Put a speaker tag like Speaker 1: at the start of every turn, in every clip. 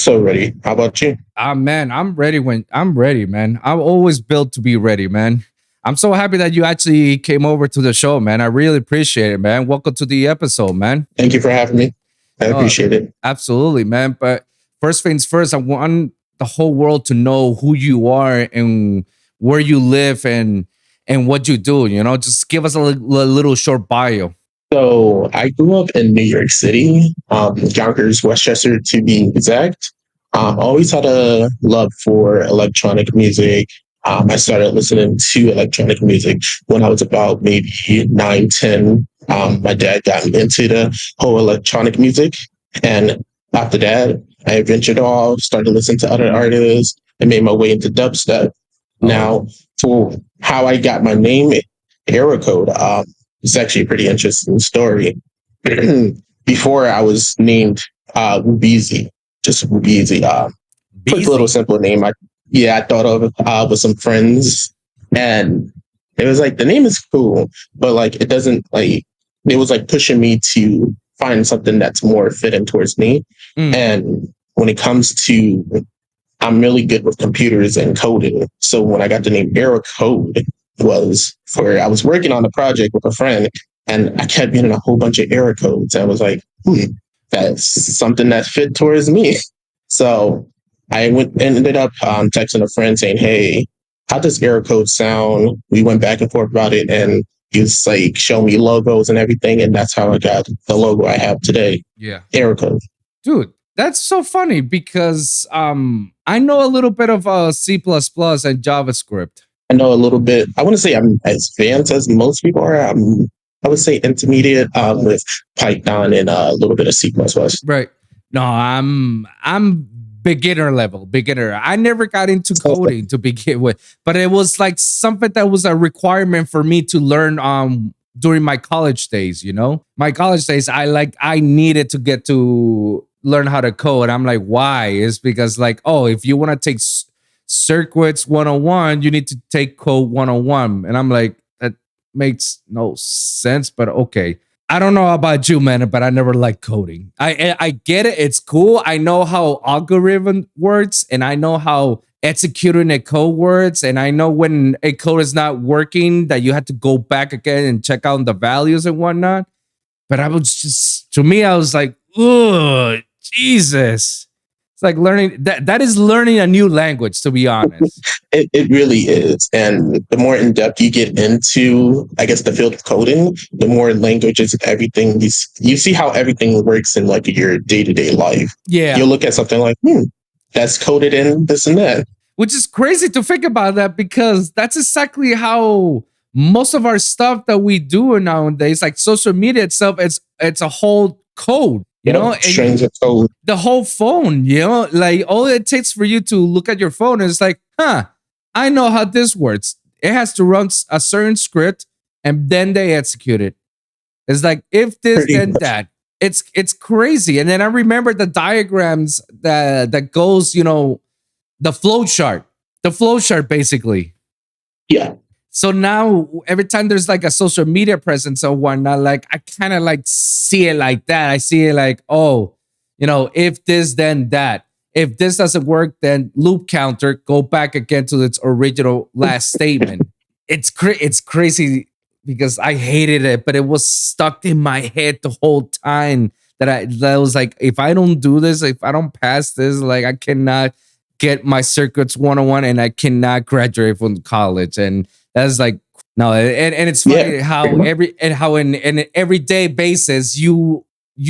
Speaker 1: So ready. How about you?
Speaker 2: Ah, man, I'm ready when I'm ready, man. I'm always built to be ready, man. I'm so happy that you actually came over to the show, man. I really appreciate it, man. Welcome to the episode, man.
Speaker 1: Thank you for having me. I
Speaker 2: No,
Speaker 1: appreciate it.
Speaker 2: absolutely, man. But first things first, I want the whole world to know who you are and where you live and what you do. Just give us a little short bio.
Speaker 1: So I grew up in New York City, Yonkers, Westchester to be exact. Always had a love for electronic music. I started listening to electronic music when I was about maybe 9, 10. My dad got me into the whole electronic music. And after that, I ventured off, started listening to other artists, and made my way into dubstep.
Speaker 2: Oh,
Speaker 1: Now, for how I got my name, ErrorCode, it's actually a pretty interesting story. Before I was named Wubizi, just Wubizi. Quick little
Speaker 2: busy.
Speaker 1: simple name. I thought of with some friends, and it was like the name is cool, but like it doesn't like it was like pushing me to find something that's more fitting towards me.
Speaker 2: Mm.
Speaker 1: And when it comes to, I'm really good with computers and coding. So when I got the name Error Code was for I was working on a project with a friend, and I kept getting a whole bunch of error codes. I was like, that's something that fit towards me. So I ended up texting a friend saying, "Hey, how does error code sound?" We went back and forth about it, and he was like, "Show me logos and everything," and that's how I got the logo I have today,
Speaker 2: Yeah.
Speaker 1: error code.
Speaker 2: Dude, that's so funny because I know a little bit of C++ and JavaScript.
Speaker 1: I know a little bit. I wouldn't say I'm as advanced as most people are. I would say intermediate with Python and a little bit of C++.
Speaker 2: Right. No, I'm beginner level, beginner. I never got into coding to begin with, but it was like something that was a requirement for me to learn during my college days, My college days, I needed to get to learn how to code. I'm like, why? It's because like, oh, if you want to take circuits 101, you need to take code 101. And I'm like, that makes no sense, but okay. I don't know about you, man, but I never liked coding. I get it. It's cool. I know how algorithm works, and I know how executing a code works, and I know when a code is not working that you have to go back again and check out the values and whatnot. But I was just, to me, I was like, oh, Jesus. It's like learning that is learning a new language, to be honest.
Speaker 1: It really is. And the more in depth you get into, I guess, the field of coding, the more languages and everything, you see how everything works in like your day to day life.
Speaker 2: Yeah.
Speaker 1: You'll look at something like, that's coded in this and that.
Speaker 2: Which is crazy to think about that because that's exactly how most of our stuff that we do nowadays, like social media itself, it's a whole code.
Speaker 1: Strings of code.
Speaker 2: The whole phone, like all it takes for you to look at your phone is like, I know how this works. It has to run a certain script and then they execute it. It's like, if this,
Speaker 1: Pretty
Speaker 2: then
Speaker 1: much.
Speaker 2: that. It's crazy. And then I remember the diagrams that goes, the flow chart basically.
Speaker 1: Yeah.
Speaker 2: So now every time there's like a social media presence or whatnot, like I kind of like see it like that. I see it like, oh, if this, then that. If this doesn't work, then loop counter, go back again to its original last statement. It's crazy because I hated it, but it was stuck in my head the whole time that was like, if I don't do this, if I don't pass this, like I cannot get my circuits 101 and I cannot graduate from college. And that's like, no, and it's funny how in an everyday basis you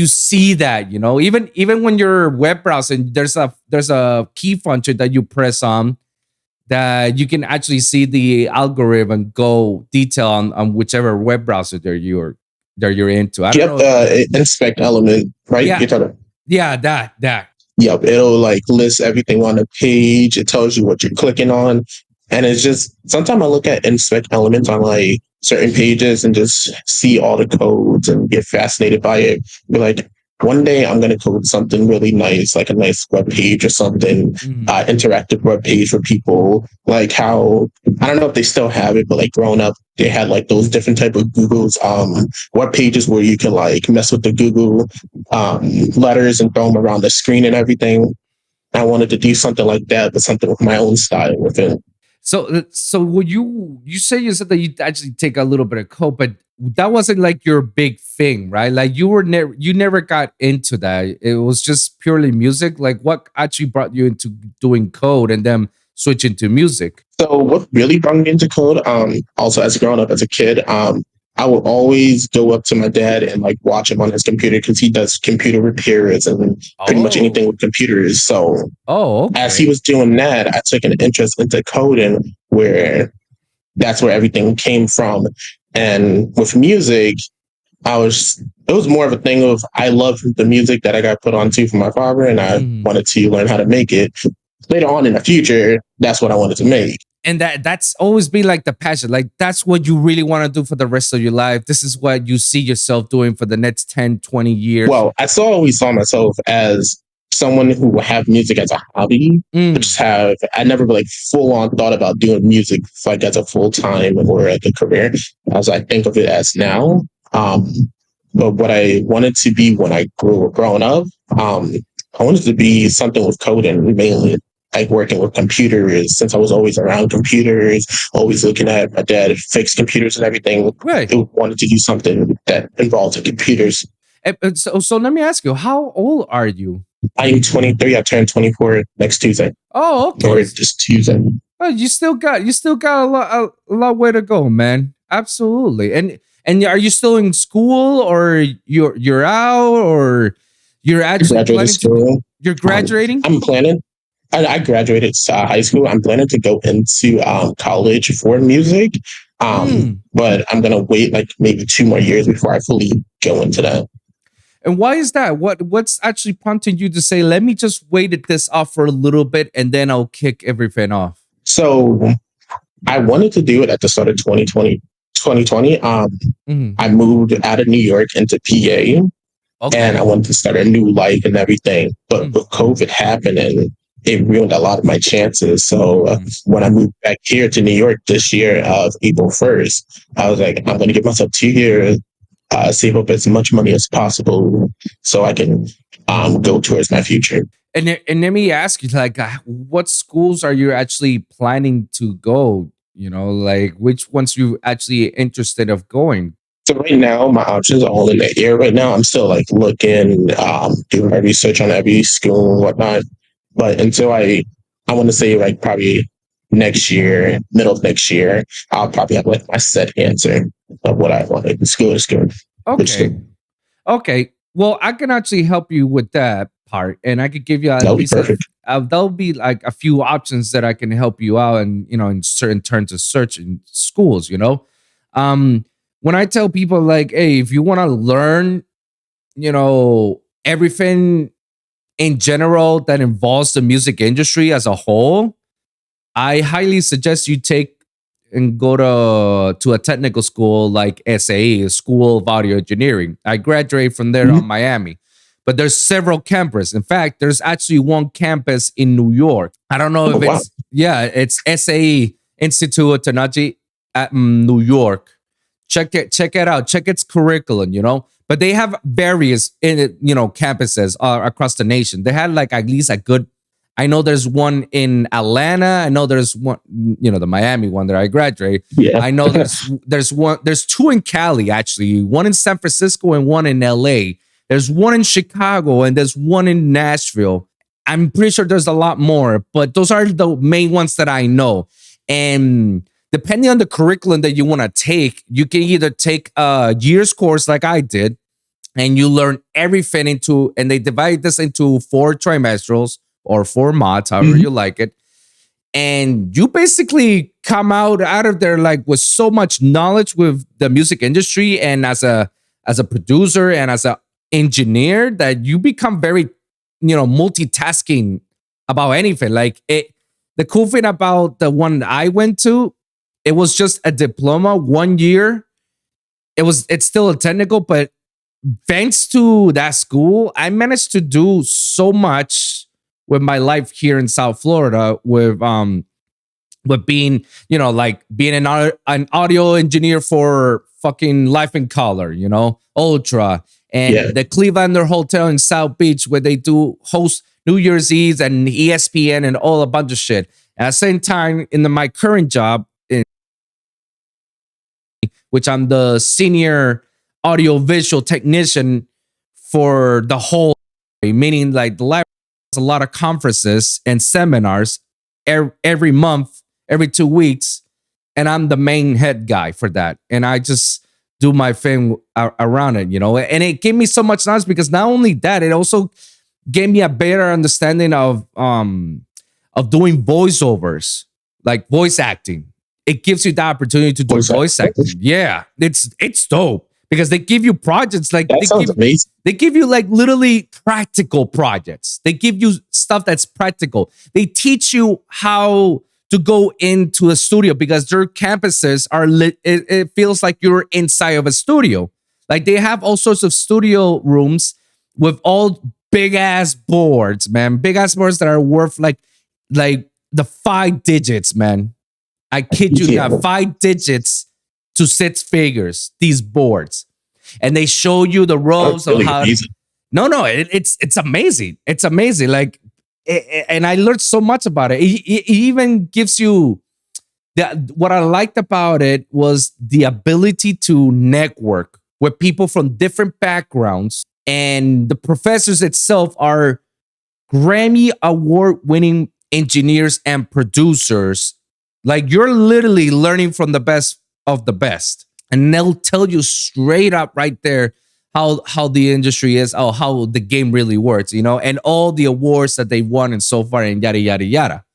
Speaker 2: see that, even when you're web browsing, there's a key function that you press on that you can actually see the algorithm go detail on whichever web browser that you're into. I don't know.
Speaker 1: Inspect element, right?
Speaker 2: Yeah.
Speaker 1: You're talking.
Speaker 2: Yeah, that.
Speaker 1: Yep, it'll like list everything on the page. It tells you what you're clicking on. And it's just, sometimes I look at inspect elements on like certain pages and just see all the codes and get fascinated by it. Be like, one day I'm going to code something really nice, like a nice web page or something, interactive web page for people. Like how, I don't know if they still have it, but like growing up, they had like those different type of Google's web pages where you can like mess with the Google letters and throw them around the screen and everything. I wanted to do something like that, but something with my own style within.
Speaker 2: So would you said that you actually take a little bit of code, but that wasn't like your big thing, right? Like you never got into that. It was just purely music. Like what actually brought you into doing code and then switching to music?
Speaker 1: So what really brought me into code, also as growing up as a kid, I would always go up to my dad and like watch him on his computer because he does computer repairs and pretty much anything
Speaker 2: Oh,
Speaker 1: with computers. So as he
Speaker 2: okay.
Speaker 1: was doing that, I took an interest into coding where that's where everything came from. And with music, it was more of a thing of I love the music that I got put onto from my father and I
Speaker 2: Mhm.
Speaker 1: wanted to learn how to make it. Later on in the future, that's what I wanted to make.
Speaker 2: And that's always been like the passion. Like that's what you really want to do for the rest of your life. This is what you see yourself doing for the next 10, 20 years.
Speaker 1: Well, always saw myself as someone who would have music as a hobby, but
Speaker 2: Mm.
Speaker 1: just have I never like full on thought about doing music like as a full time or like a career as I think of it as now. Um, but what I wanted to be when I growing up, um, I wanted to be something with coding mainly. Like working with computers, since I was always around computers, always looking at my dad fix computers and everything.
Speaker 2: Right.
Speaker 1: I wanted to do something that involves the computers.
Speaker 2: So let me ask you, how old are you?
Speaker 1: I'm 23. I turned 24 next Tuesday,
Speaker 2: Oh, okay.
Speaker 1: or just Tuesday.
Speaker 2: Oh, you still got a lot way to go, man. Absolutely. And are you still in school or you're out or you're actually
Speaker 1: Graduated
Speaker 2: planning to do,
Speaker 1: school.
Speaker 2: you're graduating?
Speaker 1: I'm planning. I graduated high school. I'm planning to go into college for music,
Speaker 2: Mm.
Speaker 1: but I'm gonna wait like maybe 2 more years before I fully go into that.
Speaker 2: And why is that? What's actually prompting you to say, let me just wait this off for a little bit and then I'll kick everything off?
Speaker 1: So I wanted to do it at the start of 2020.
Speaker 2: Mhm.
Speaker 1: I moved out of New York into PA and I
Speaker 2: Okay.
Speaker 1: wanted to start a new life and everything. But
Speaker 2: Mm.
Speaker 1: with COVID happening, it ruined a lot of my chances. So
Speaker 2: Mm.
Speaker 1: when I moved back here to New York this year of April 1st, I was like, I'm going to give myself 2 years, save up as much money as possible so I can go towards my future.
Speaker 2: And let me ask you, like, what schools are you actually planning to go? You know, like which ones you actually interested of going?
Speaker 1: So right now, my options are all in the air. Right now, I'm still like looking, doing my research on every school and whatnot. But until I want to say like probably next year, middle of next year, I'll probably have like my set answer of what I want. Like, school is good. Which
Speaker 2: Okay.
Speaker 1: school?
Speaker 2: Okay. Well, I can actually help you with that part, and I could give you at
Speaker 1: That'll be
Speaker 2: least
Speaker 1: perfect.
Speaker 2: there'll be like a few options that I can help you out, and in certain terms of searching schools. Um, when I tell people like, hey, if you want to learn, everything in general that involves the music industry as a whole, I highly suggest you take and go to a technical school like SAE, School of Audio Engineering. I graduated from there
Speaker 1: Mhm.
Speaker 2: on Miami, but there's several campuses. In fact, there's actually one campus in New York. I don't know
Speaker 1: Oh
Speaker 2: if
Speaker 1: wow.
Speaker 2: it's SAE Institute of Technology at New York. Check it out. Check its curriculum. But they have various campuses across the nation. They had like at least a good. I know there's one in Atlanta. I know there's one, the Miami one that I graduated.
Speaker 1: Yeah.
Speaker 2: I know there's two in Cali actually, one in San Francisco and one in LA. There's one in Chicago and there's one in Nashville. I'm pretty sure there's a lot more, but those are the main ones that I know. And depending on the curriculum that you want to take, you can either take a year's course like I did, and you learn everything and they divide this into 4 trimestrals or 4 mods, however
Speaker 1: Mhm.
Speaker 2: you like it. And you basically come out of there like with so much knowledge with the music industry and as a producer and as a engineer that you become very, multitasking about anything. Like the cool thing about the one that I went to, it was just a diploma, 1 year. It's still a technical, but thanks to that school, I managed to do so much with my life here in South Florida with being, like being an audio engineer for fucking Life in Color, Ultra,
Speaker 1: Yeah.
Speaker 2: and the Clevelander Hotel in South Beach where they do host New Year's Eve and ESPN and all a bunch of shit. At the same time, in my current job, which I'm the senior audio visual technician for the whole, meaning like the library has a lot of conferences and seminars every month, every 2 weeks, and I'm the main head guy for that. And I just do my thing around it, and it gave me so much knowledge because not only that, it also gave me a better understanding of doing voiceovers, like voice acting. It gives you the opportunity to do voice acting. Yeah, it's dope because they give you projects like
Speaker 1: that sounds amazing.
Speaker 2: They give you like literally practical projects. They give you stuff that's practical. They teach you how to go into a studio because their campuses are lit. It feels like you're inside of a studio. Like they have all sorts of studio rooms with all big ass boards, man. Big ass boards that are worth like the 5 digits, man. I kid you not, 5 digits to 6 figures, these boards. And they show you the rows of how. Amazing. No, it's amazing. It's amazing. Like, and I learned so much about it. It even gives you what I liked about it was the ability to network with people from different backgrounds. And the professors itself are Grammy award-winning engineers and producers. Like you're literally learning from the best of the best. And they'll tell you straight up right there how the industry is, how the game really works, and all the awards that they won and so far and yada, yada, yada.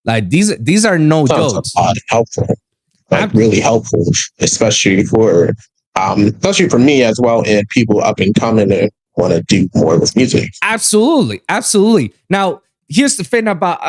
Speaker 2: Like these are no jokes.
Speaker 1: Helpful. Like really helpful, especially for me as well and people up and coming and want to do more with music.
Speaker 2: Absolutely. Now, here's the thing about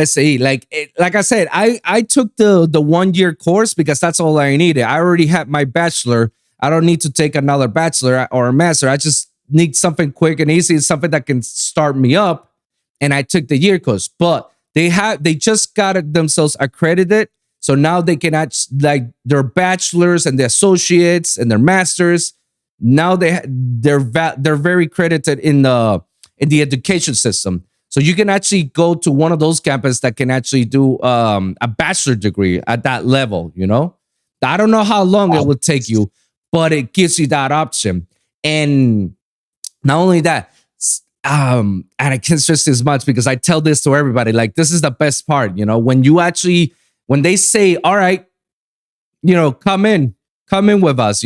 Speaker 2: SAE. Like I said, I took the 1-year course because that's all I needed. I already had my bachelor. I don't need to take another bachelor or a master. I just need something quick and easy, something that can start me up. And I took the year course. But they just got it themselves accredited. So now they can like their bachelors and the associates and their masters. Now they're very credited in the education system. So you can actually go to one of those campuses that can actually do a bachelor degree at that level, I don't know how long it would take you, but it gives you that option. And not only that, and I can't stress this much because I tell this to everybody, like this is the best part, when they say, all right, come in with us,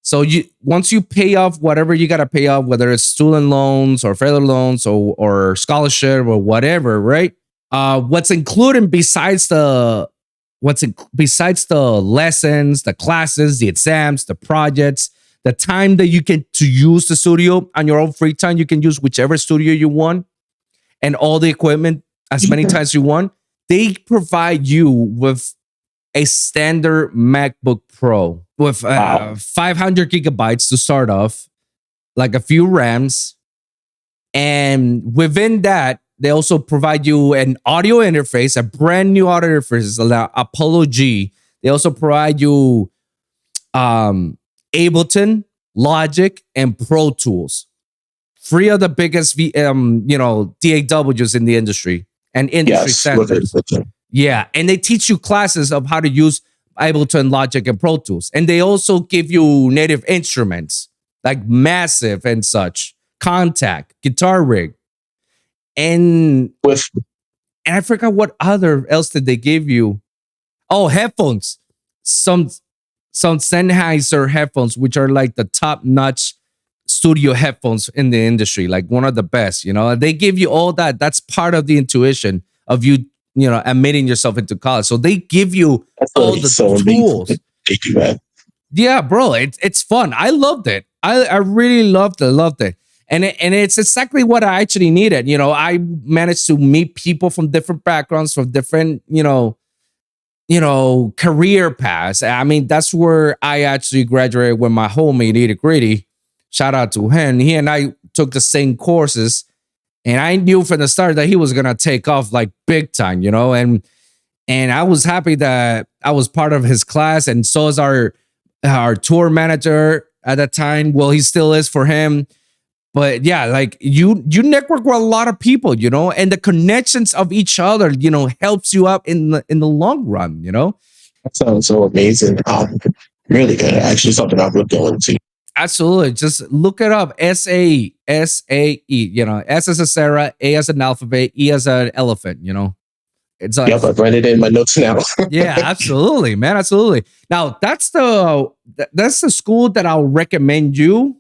Speaker 2: So once you pay off whatever you got to pay off, whether it's student loans or federal loans or scholarship or whatever, right? What's included besides the lessons, the classes, the exams, the projects, the time that you get to use the studio on your own free time, you can use whichever studio you want and all the equipment as many times you want. They provide you with a standard MacBook Pro with 500 gigabytes to start off, like a few RAMs. And within that, they also provide you an audio interface, a brand new audio interface, Apollo G. They also provide you Ableton, Logic, and Pro Tools. 3 of the biggest, DAWs in the industry and industry standards. Yeah, and they teach you classes of how to use Ableton, Logic, and Pro Tools. And they also give you native instruments like Massive and such, Contact, Guitar Rig. And I forgot what else did they give you. Oh, headphones. Some Sennheiser headphones, which are like the top-notch studio headphones in the industry, like one of the best, They give you all that. That's part of the intuition of you, admitting yourself into college. So they give you all the tools. Yeah, bro, it's fun. I loved it. I really loved it. And it's exactly what I actually needed. I managed to meet people from different backgrounds, from different, career paths. I mean, that's where I actually graduated with my homie, Nitty Gritty. Shout out to him. He and I took the same courses. And I knew from the start that he was going to take off like big time, and I was happy that I was part of his class. And so is our tour manager at that time. Well, he still is for him. But yeah, like you network with a lot of people, and the connections of each other, helps you out in the long run,
Speaker 1: That sounds so amazing. Really good. Actually, something I would go into.
Speaker 2: Absolutely. Just look it up. SAE. S as a Sarah, A as an alphabet, E as an elephant. It's
Speaker 1: Yep, I've read it in my notes now.
Speaker 2: yeah, absolutely, man, absolutely. Now that's the school that I'll recommend you.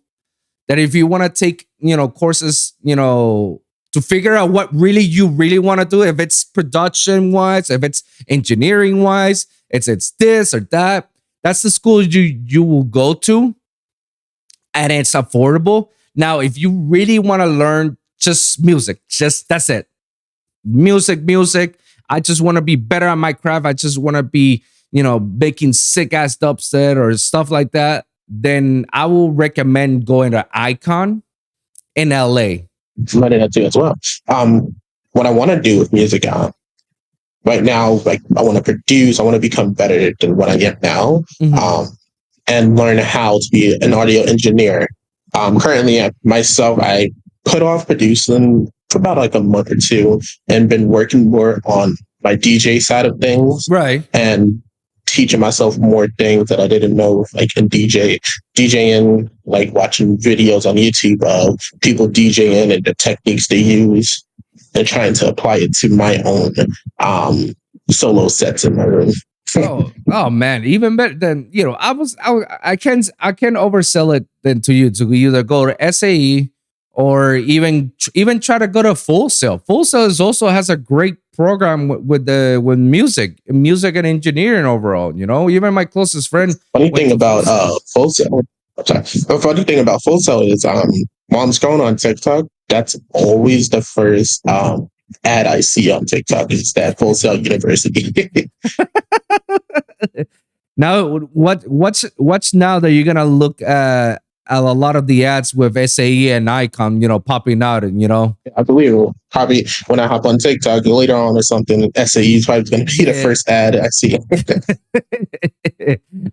Speaker 2: That if you want to take courses, to figure out what you really want to do, if it's production wise, if it's engineering wise, it's this or that. That's the school you will go to, and it's affordable. Now, if you really want to learn just music, that's it. Music. I just want to be better at my craft. I just want to be, making sick ass dubstep or stuff like that. Then I will recommend going to Icon in LA.
Speaker 1: Running that too as well. What I want to do with music, right now, like I want to produce. I want to become better than what I am now.
Speaker 2: Mhm.
Speaker 1: And learn how to be an audio engineer. Currently, myself, I put off producing for about like a month or two and been working more on my DJ side of things
Speaker 2: Right.
Speaker 1: and teaching myself more things that I didn't know, like in DJing, like watching videos on YouTube of people DJing and the techniques they use and trying to apply it to my own solo sets in my room.
Speaker 2: Oh man, even better than I can oversell it than to you to either go to SAE or even try to go to Full Sail. Full Sail also has a great program with music and engineering overall. Even my closest friend.
Speaker 1: Funny thing about Full Sail. The funny thing about Full Sail is while I'm scrolling on TikTok, that's always the first ad I see on TikTok is that Full Sail University.
Speaker 2: Now, what's now that you're gonna look at a lot of the ads with SAE and Icon, popping out, and
Speaker 1: I believe probably when I hop on TikTok later on or something, SAE is probably going to be the first ad I see.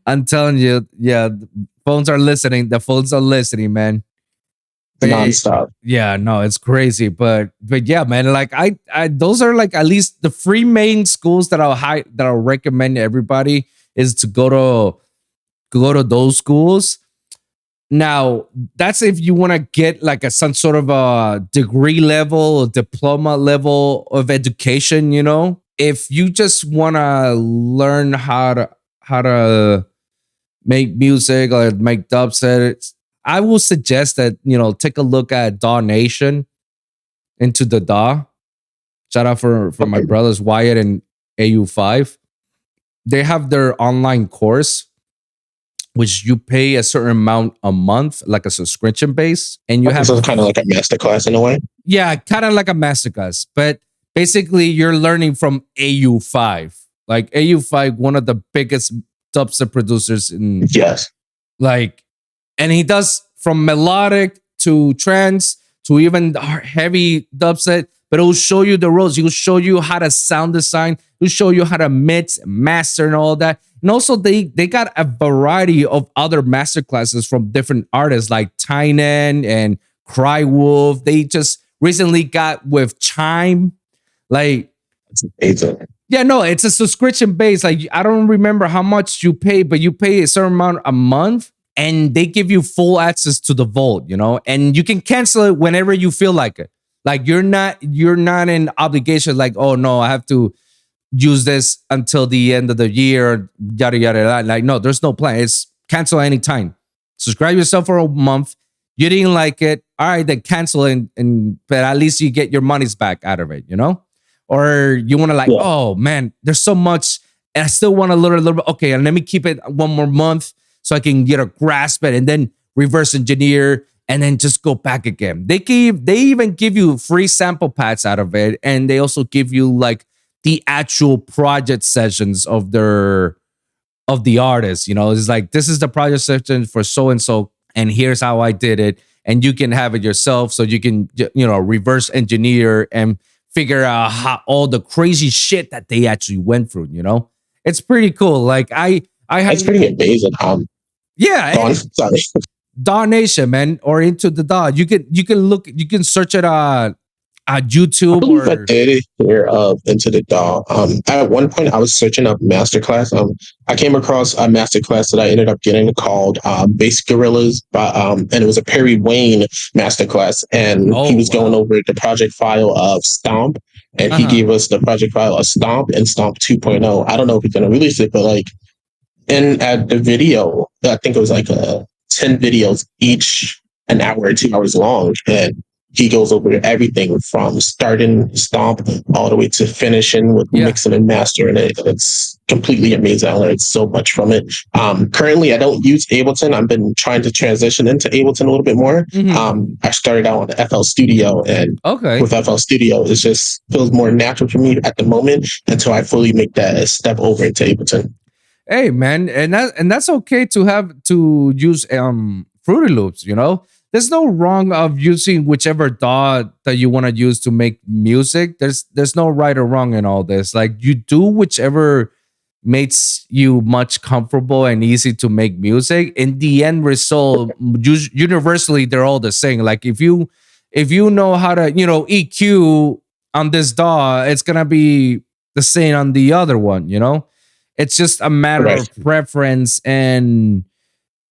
Speaker 2: I'm telling you, yeah, the phones are listening. The phones are listening, man.
Speaker 1: Nonstop.
Speaker 2: Yeah, no, it's crazy, but yeah, man. Like I those are like at least the three main schools that I'll recommend to everybody is to go to those schools. Now, that's if you want to get like some sort of a degree level or diploma level of education. If you just want to learn how to make music or make dubstep, I will suggest that take a look at DAW Nation, Into the DAW. Shout out for my brothers Wyatt and AU5. They have their online course, which you pay a certain amount a month, like a subscription base, and you have
Speaker 1: so kind of like a masterclass in a way.
Speaker 2: Yeah, kind of like a masterclass, but basically you're learning from AU5, like AU5, one of the biggest dubstep producers in
Speaker 1: Yes.
Speaker 2: Like, and he does from melodic to trance to even heavy dubstep, but it will show you the roads. He will show you how to sound design. He'll show you how to mix, master, and all that. And also, they got a variety of other master classes from different artists like Tynan and Cry Wolf. They just recently got with Chime. Like,
Speaker 1: it's amazing.
Speaker 2: Yeah, no, it's a subscription base. Like, I don't remember how much you pay, but you pay a certain amount a month, and they give you full access to the vault, and you can cancel it whenever you feel like it. Like, you're not in obligation. Like, oh no, I have to use this until the end of the year, yada yada yada. Like, no, there's no plan. It's cancel anytime. Subscribe yourself for a month. You didn't like it, all right, then cancel it, and but at least you get your money's back out of it, Or you want to like, oh man, there's so much, and I still want to learn a little bit. Okay, and let me keep it one more month so I can get a grasp it, and then reverse engineer, and then just go back again. They even give you free sample pads out of it, and they also give you like the actual project sessions of the artist. It's like, this is the project session for so and so, and here's how I did it, and you can have it yourself, so you can reverse engineer and figure out how all the crazy shit that they actually went through. It's pretty cool. Like it's
Speaker 1: pretty amazing.
Speaker 2: Yeah.
Speaker 1: Sorry.
Speaker 2: DAW Nation, man, or into the DAW. You can search it at
Speaker 1: I
Speaker 2: YouTube
Speaker 1: believe I
Speaker 2: or
Speaker 1: did hear of Into the Doll. At one point, I was searching up masterclass. I came across a masterclass that I ended up getting called Base Gorillas, and it was a Perry Wayne masterclass, and he
Speaker 2: oh
Speaker 1: was going
Speaker 2: wow.
Speaker 1: over the project file of Stomp, and he
Speaker 2: Uh-huh.
Speaker 1: gave us the project file of Stomp and Stomp 2.0. I don't know if he's gonna release it, but like in at the video, I think it was like 10 videos each, an hour or 2 hours long, and he goes over everything from starting Stomp all the way to finishing with
Speaker 2: Yeah.
Speaker 1: mixing and mastering it. It's completely amazing. I learned so much from it. Currently, I don't use Ableton. I've been trying to transition into Ableton a little bit more.
Speaker 2: Hmm.
Speaker 1: I started out on the FL Studio, and
Speaker 2: Okay.
Speaker 1: with FL Studio, it just feels more natural for me at the moment until I fully make that step over into Ableton.
Speaker 2: Hey man, and that's okay to have to use Fruity Loops, you know? There's no wrong of using whichever DAW that you want to use to make music. There's no right or wrong in all this. Like you do whichever makes you much comfortable and easy to make music. In the end result, universally they're all the same. Like if you know how to, EQ on this DAW, it's gonna be the same on the other one, you know? It's just a matter
Speaker 1: Right.
Speaker 2: of preference and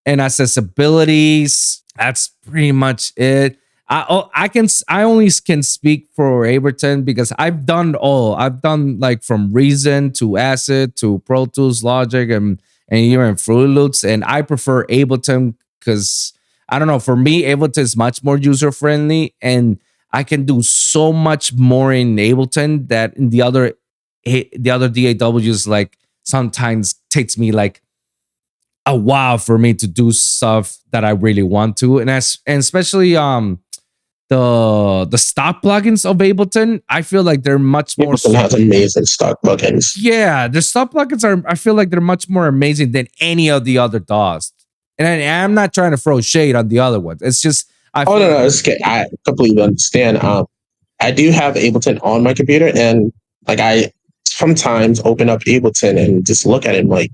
Speaker 2: accessibilities. That's pretty much it. I only can speak for Ableton because I've done all. I've done like from Reason to Acid to Pro Tools, Logic, and even Fruity Loops, and I prefer Ableton because I don't know. For me, Ableton is much more user friendly, and I can do so much more in Ableton that in the other DAWs like sometimes takes me like a while for me to do stuff that I really want to, and especially the stock plugins of Ableton, I feel like they're much more.
Speaker 1: Ableton has amazing stock plugins.
Speaker 2: Yeah, the stock plugins are. I feel like they're much more amazing than any of the other DAWs. And I'm not trying to throw shade on the other ones. It's just I
Speaker 1: Oh
Speaker 2: feel
Speaker 1: no,
Speaker 2: like,
Speaker 1: no, it's okay. I completely understand. I do have Ableton on my computer, and like I sometimes open up Ableton and just look at it and like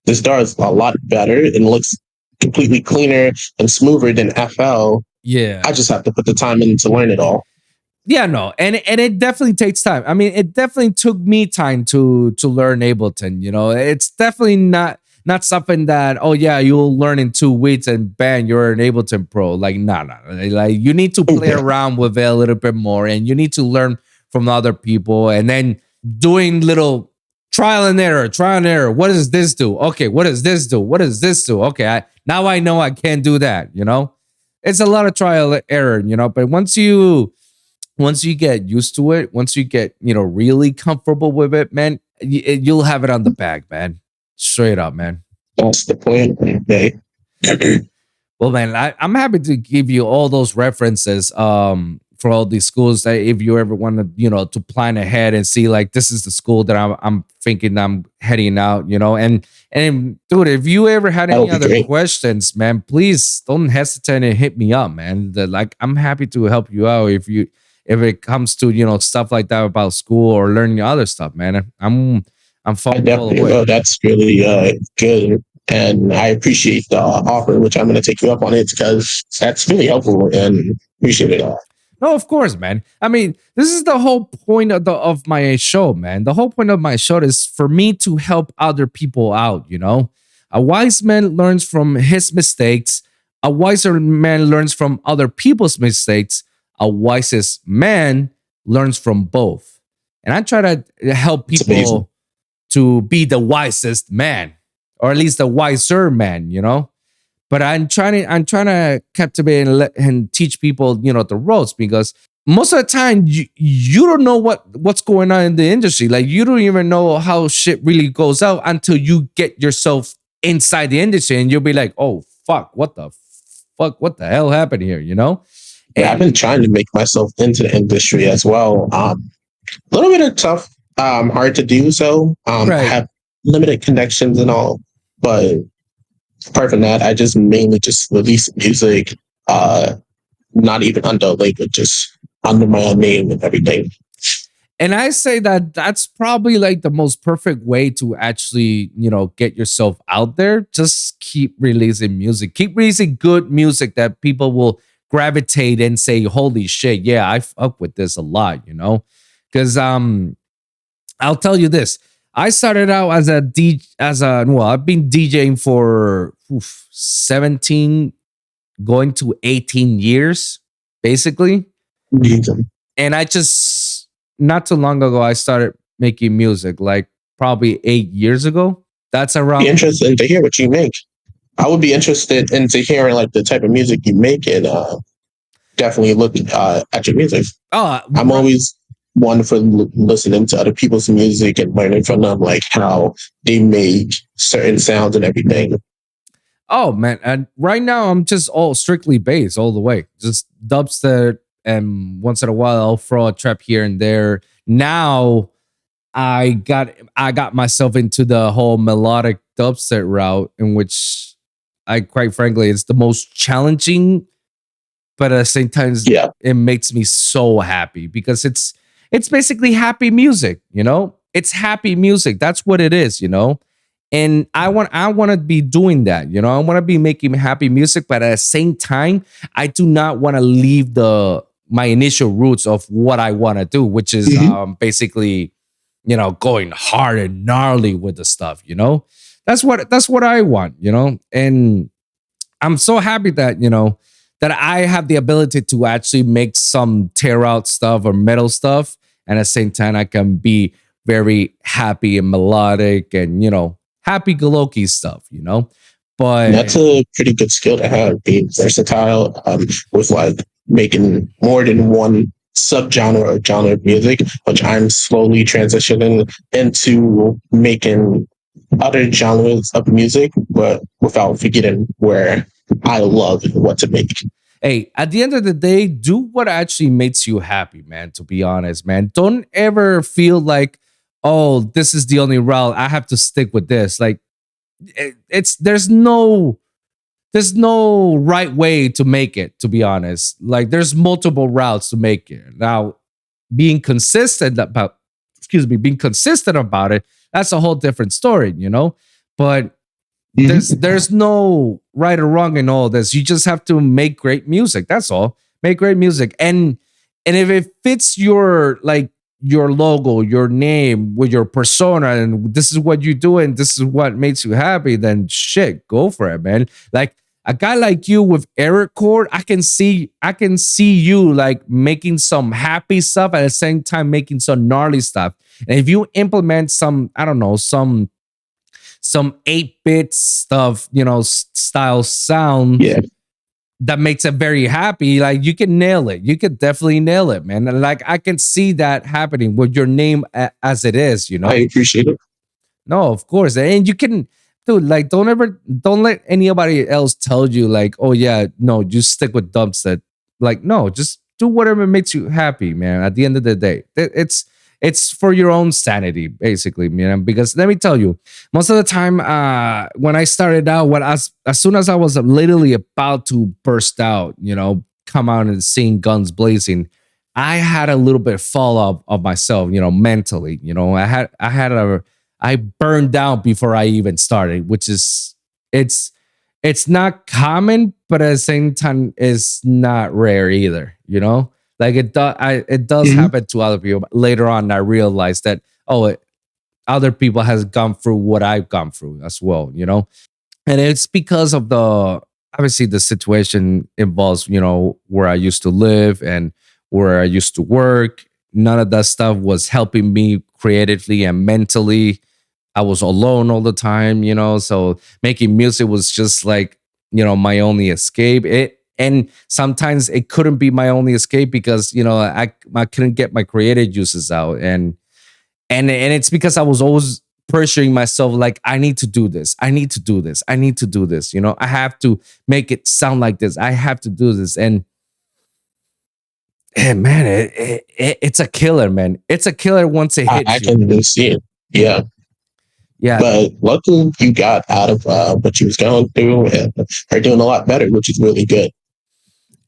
Speaker 1: this DAW is a lot better and looks completely cleaner and smoother than FL.
Speaker 2: yeah.
Speaker 1: I just have to put the time in to learn it all.
Speaker 2: Yeah, no, and it definitely takes time. I mean, it definitely took me time to learn Ableton. You know, it's definitely not something that oh yeah you'll learn in 2 weeks and bang you're an Ableton pro. Like no, like you need to play around with it a little bit more, and you need to learn from other people, and then doing little trial and error. What does this do? Okay, what does this do? What does this do? Okay, now I know I can't do that. You know, it's a lot of trial and error. You know, but once you get used to it, once you get, really comfortable with it, man, you'll have it on the bag, man. Straight up, man.
Speaker 1: That's the point. Okay.
Speaker 2: Well, man, I'm happy to give you all those references for all these schools that if you ever want to, to plan ahead and see like this is the school that I'm thinking I'm heading out, and dude, if you ever had
Speaker 1: That'll
Speaker 2: any
Speaker 1: be
Speaker 2: other
Speaker 1: great.
Speaker 2: questions, man, please don't hesitate and hit me up, man. Like I'm happy to help you out if it comes to stuff like that about school or learning other stuff, man. I'm
Speaker 1: I
Speaker 2: following all the
Speaker 1: definitely
Speaker 2: way.
Speaker 1: will. That's really good. And I appreciate the offer, which I'm going to take you up on it because that's really helpful and appreciate it all.
Speaker 2: No, of course, man. I mean, this is the whole point of my show, man. The whole point of my show is for me to help other people out, A wise man learns from his mistakes. A wiser man learns from other people's mistakes. A wisest man learns from both. And I try to help
Speaker 1: It's amazing.
Speaker 2: people to be the wisest man, or at least the wiser man, But I'm trying to captivate and teach people, the ropes because most of the time you don't know what's going on in the industry. Like you don't even know how shit really goes out until you get yourself inside the industry and you'll be like, oh fuck, what the hell happened here,
Speaker 1: Yeah, I've been trying to make myself into the industry as well. A little bit of tough, hard to do so. I
Speaker 2: Right.
Speaker 1: have limited connections and all, but apart from that, I just mainly just release music, not even under a label, just under my own name and everything.
Speaker 2: And I say that that's probably like the most perfect way to actually, get yourself out there. Just keep releasing music, keep releasing good music that people will gravitate and say, holy shit, yeah, I fuck with this a lot, Because I'll tell you this. I started out as a D as a well, I've been DJing for 17 going to 18 years, basically. And I just not too long ago I started making music, like probably 8 years ago. That's
Speaker 1: Be
Speaker 2: around.
Speaker 1: interested to hear what you make. I would be interested into hearing like the type of music you make and definitely look at your music.
Speaker 2: Oh,
Speaker 1: I'm always one for listening to other people's music and learning from them, like how they make certain sounds and everything.
Speaker 2: oh man, and right now I'm just all strictly bass all the way, just dubstep, and once in a while I'll throw a trap here and there. Now I got myself into the whole melodic dubstep route, in which I quite frankly it's the most challenging, but at the same time
Speaker 1: Yeah.
Speaker 2: it makes me so happy because it's basically happy music, It's happy music. That's what it is, And I want to be doing that, I want to be making happy music, but at the same time, I do not want to leave my initial roots of what I want to do, which is basically, going hard and gnarly with the stuff, That's what I want, And I'm so happy that, that I have the ability to actually make some tear out stuff or metal stuff. And at the same time, I can be very happy and melodic and, happy go lucky stuff, But
Speaker 1: That's a pretty good skill to have, being versatile with like making more than one subgenre or genre of music, which I'm slowly transitioning into making other genres of music, but without forgetting where I love what to make.
Speaker 2: hey, at the end of the day, do what actually makes you happy, man. To be honest, man, don't ever feel like, oh, this is the only route. I have to stick with this. Like, it's there's no right way to make it. To be honest, like there's multiple routes to make it. Now, being consistent about, being consistent about it. That's a whole different story, But there's no right or wrong in all this. You just have to make great music. That's all. Make great music, and if it fits your logo, your name, with your persona, and this is what you do, and this is what makes you happy, then shit, go for it, man. Like a guy like you with ErrorCode, I can see you like making some happy stuff at the same time making some gnarly stuff. And if you implement some, I don't know, some 8-bit stuff, style sound
Speaker 1: Yeah.
Speaker 2: that makes it very happy, like you can nail it. You could definitely nail it, man. And like I can see that happening with your name as it is,
Speaker 1: I appreciate it.
Speaker 2: No, of course. And you can, dude, like don't let anybody else tell you like, oh yeah, no, just stick with dubstep. Like, no, just do whatever makes you happy, man. At the end of the day, it's for your own sanity, basically, man. Because let me tell you, most of the time, when I started out, as soon as I was literally about to burst out, come out and sing guns blazing, I had a little bit of fall off of myself, mentally. I burned down before I even started, which is it's not common, but at the same time, it's not rare either. Like it does happen to other people. But later on, I realized that other people has gone through what I've gone through as well. And it's because of obviously the situation involves where I used to live and where I used to work. None of that stuff was helping me creatively and mentally. I was alone all the time, so making music was just like, my only escape. And sometimes it couldn't be my only escape because, I couldn't get my creative juices out. And it's because I was always pressuring myself, like, I need to do this. I need to do this. I need to do this. I have to make it sound like this. I have to do this. And man, it's a killer, man. It's a killer once it hits
Speaker 1: I
Speaker 2: you.
Speaker 1: can see it. Yeah.
Speaker 2: Yeah.
Speaker 1: But luckily you got out of what you was going through and are doing a lot better, which is really good.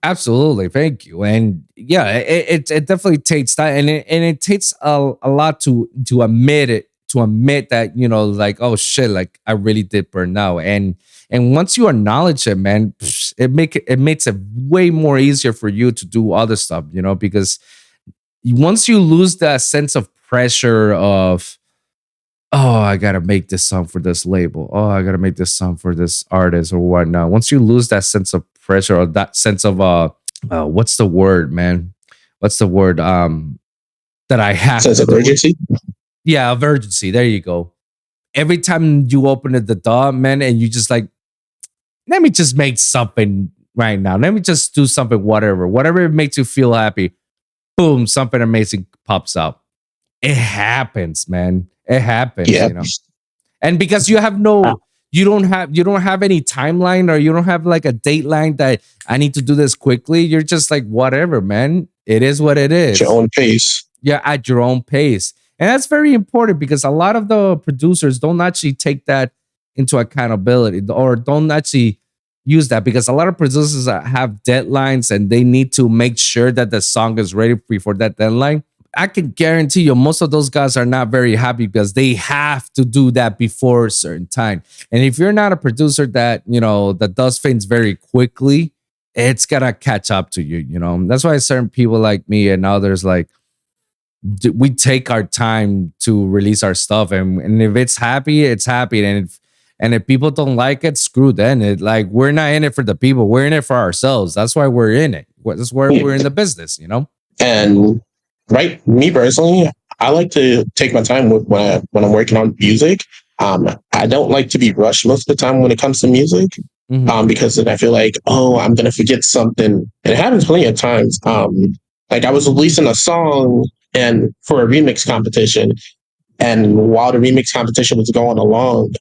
Speaker 2: Absolutely, thank you. And yeah, it definitely takes that, and it takes a lot to admit it, to admit that, like, oh shit, like I really did burn out. And once you acknowledge it, man, it makes it way more easier for you to do other stuff, because once you lose that sense of pressure of, oh, I gotta make this song for this label. Oh, I gotta make this song for this artist or whatnot. Once you lose that sense of pressure, or that sense of what's the word, man? What's the word? That I have
Speaker 1: Sense of urgency.
Speaker 2: Yeah, of urgency. There you go. Every time you open the door, man, and you just like, let me just make something right now. Let me just do something, whatever it makes you feel happy. Boom, something amazing pops up. It happens, man. It happens,
Speaker 1: Yeah.
Speaker 2: And because you don't have any timeline, or you don't have like a dateline that I need to do this quickly. You're just like, whatever, man. It is what it is.
Speaker 1: At your own pace.
Speaker 2: Yeah, at your own pace. And that's very important, because a lot of the producers don't actually take that into accountability, or don't actually use that, because a lot of producers have deadlines and they need to make sure that the song is ready before that deadline. I can guarantee you most of those guys are not very happy, because they have to do that before a certain time. And if you're not a producer that, that does things very quickly, it's gonna catch up to you, That's why certain people like me and others, like, we take our time to release our stuff. And if it's happy, it's happy. And if people don't like it, screw then. We're not in it for the people. We're in it for ourselves. That's why we're in it. That's why we're in the business,
Speaker 1: And right, me personally, I like to take my time when I'm working on music. I don't like to be rushed most of the time when it comes to music, because then I feel like, oh, I'm gonna forget something. And it happens plenty of times. Like I was releasing a song and for a remix competition, and while the remix competition was going along,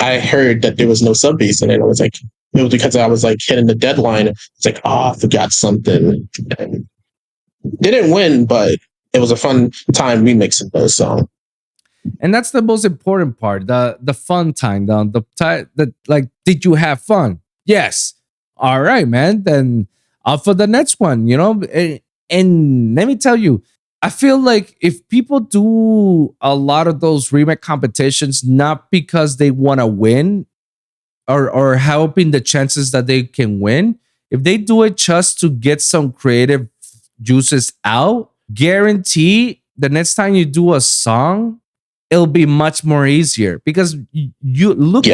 Speaker 1: I heard that there was no sub bass in it. I was like, it was because I was like hitting the deadline. It's like, oh, I forgot something. And didn't win, but it was a fun time remixing those songs.
Speaker 2: And that's the most important part, the fun time, like, did you have fun? Yes. All right, man. Then off for the next one, And let me tell you, I feel like if people do a lot of those remake competitions, not because they want to win, or helping the chances that they can win, if they do it just to get some creative juices out, guarantee the next time you do a song, it'll be much more easier, because you look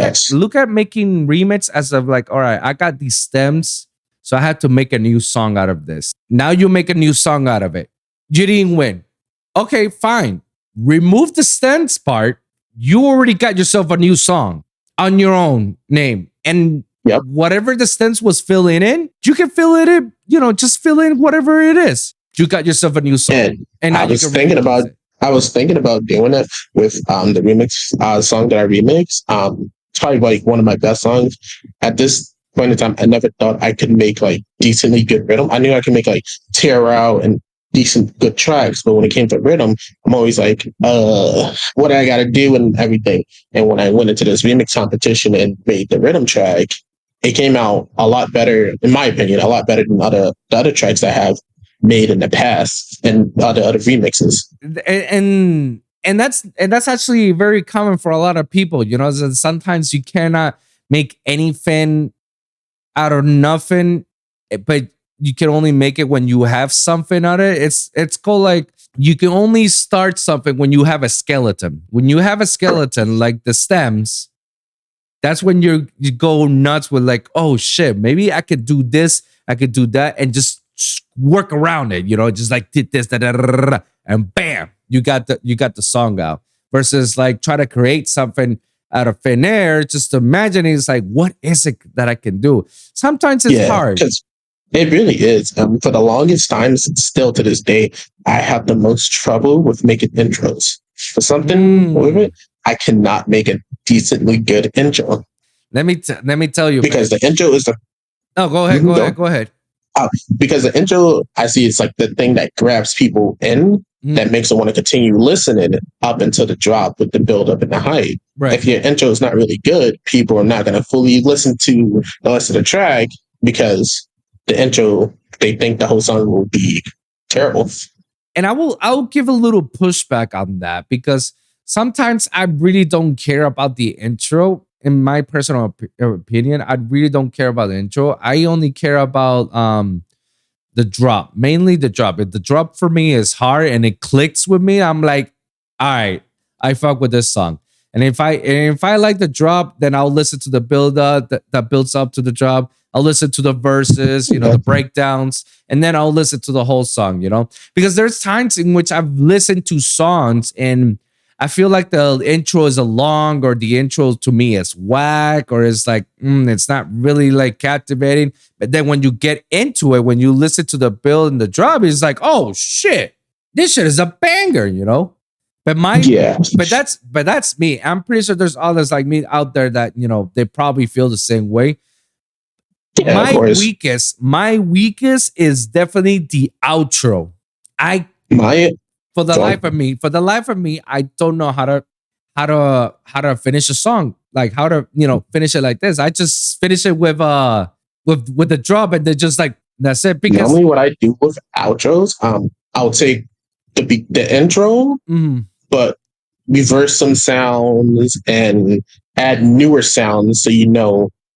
Speaker 2: at making remix as of like, all right, I got these stems, so I had to make a new song out of this. Now you make a new song out of it. You didn't win. Okay, fine. Remove the stems part. You already got yourself a new song on your own name. And whatever the stems was filling in, you can fill it in, just fill in whatever it is. You got yourself a new song. And
Speaker 1: I was thinking about doing it with the remix song that I remixed. It's probably like one of my best songs. At this point in time, I never thought I could make like decently good rhythm. I knew I could make like tear out and decent good tracks, but when it came to rhythm, I'm always like, what I gotta do and everything. And when I went into this remix competition and made the rhythm track, it came out a lot better, in my opinion, a lot better than the other tracks I have made in the past and other remixes.
Speaker 2: And that's actually very common for a lot of people. Sometimes you cannot make anything out of nothing, but you can only make it when you have something on it. It's called like, you can only start something when you have a skeleton. When you have a skeleton, like the stems, that's when you go nuts with like, oh shit, maybe I could do this, I could do that, and just work around it. Just like did this, and bam, you got the song out. Versus like try to create something out of thin air, just imagining it's like, what is it that I can do? Sometimes it's hard.
Speaker 1: It really is. For the longest time, still to this day, I have the most trouble with making intros. For something with it, I cannot make a decently good intro.
Speaker 2: Let me tell you,
Speaker 1: because the intro is the.
Speaker 2: No, go ahead.
Speaker 1: Because the intro, I see, it's like the thing that grabs people in, that makes them want to continue listening up until the drop with the build up and the hype.
Speaker 2: Right.
Speaker 1: If your intro is not really good, people are not going to fully listen to the rest of the track, because the intro, they think the whole song will be terrible.
Speaker 2: And I'll give a little pushback on that because sometimes I really don't care about the intro. In my personal opinion, I really don't care about the intro. I only care about the drop, mainly the drop. If the drop for me is hard and it clicks with me, I'm like, all right, I fuck with this song. And if I like the drop, then I'll listen to the build up that builds up to the drop. I'll listen to the verses, the breakdowns, and then I'll listen to the whole song, because there's times in which I've listened to songs and I feel like the intro is a long, or the intro to me is whack, or it's like, it's not really like captivating. But then when you get into it, when you listen to the build and the drop, it's like, oh shit, this shit is a banger. But that's me. I'm pretty sure there's others like me out there that they probably feel the same way.
Speaker 1: Yeah,
Speaker 2: my weakest is definitely the outro. For the life of me, I don't know how to finish a song. Like how to finish it like this. I just finish it with the drop, and then just like that's it. Because
Speaker 1: normally what I do with outros, I'll take the intro, but reverse some sounds and add newer sounds so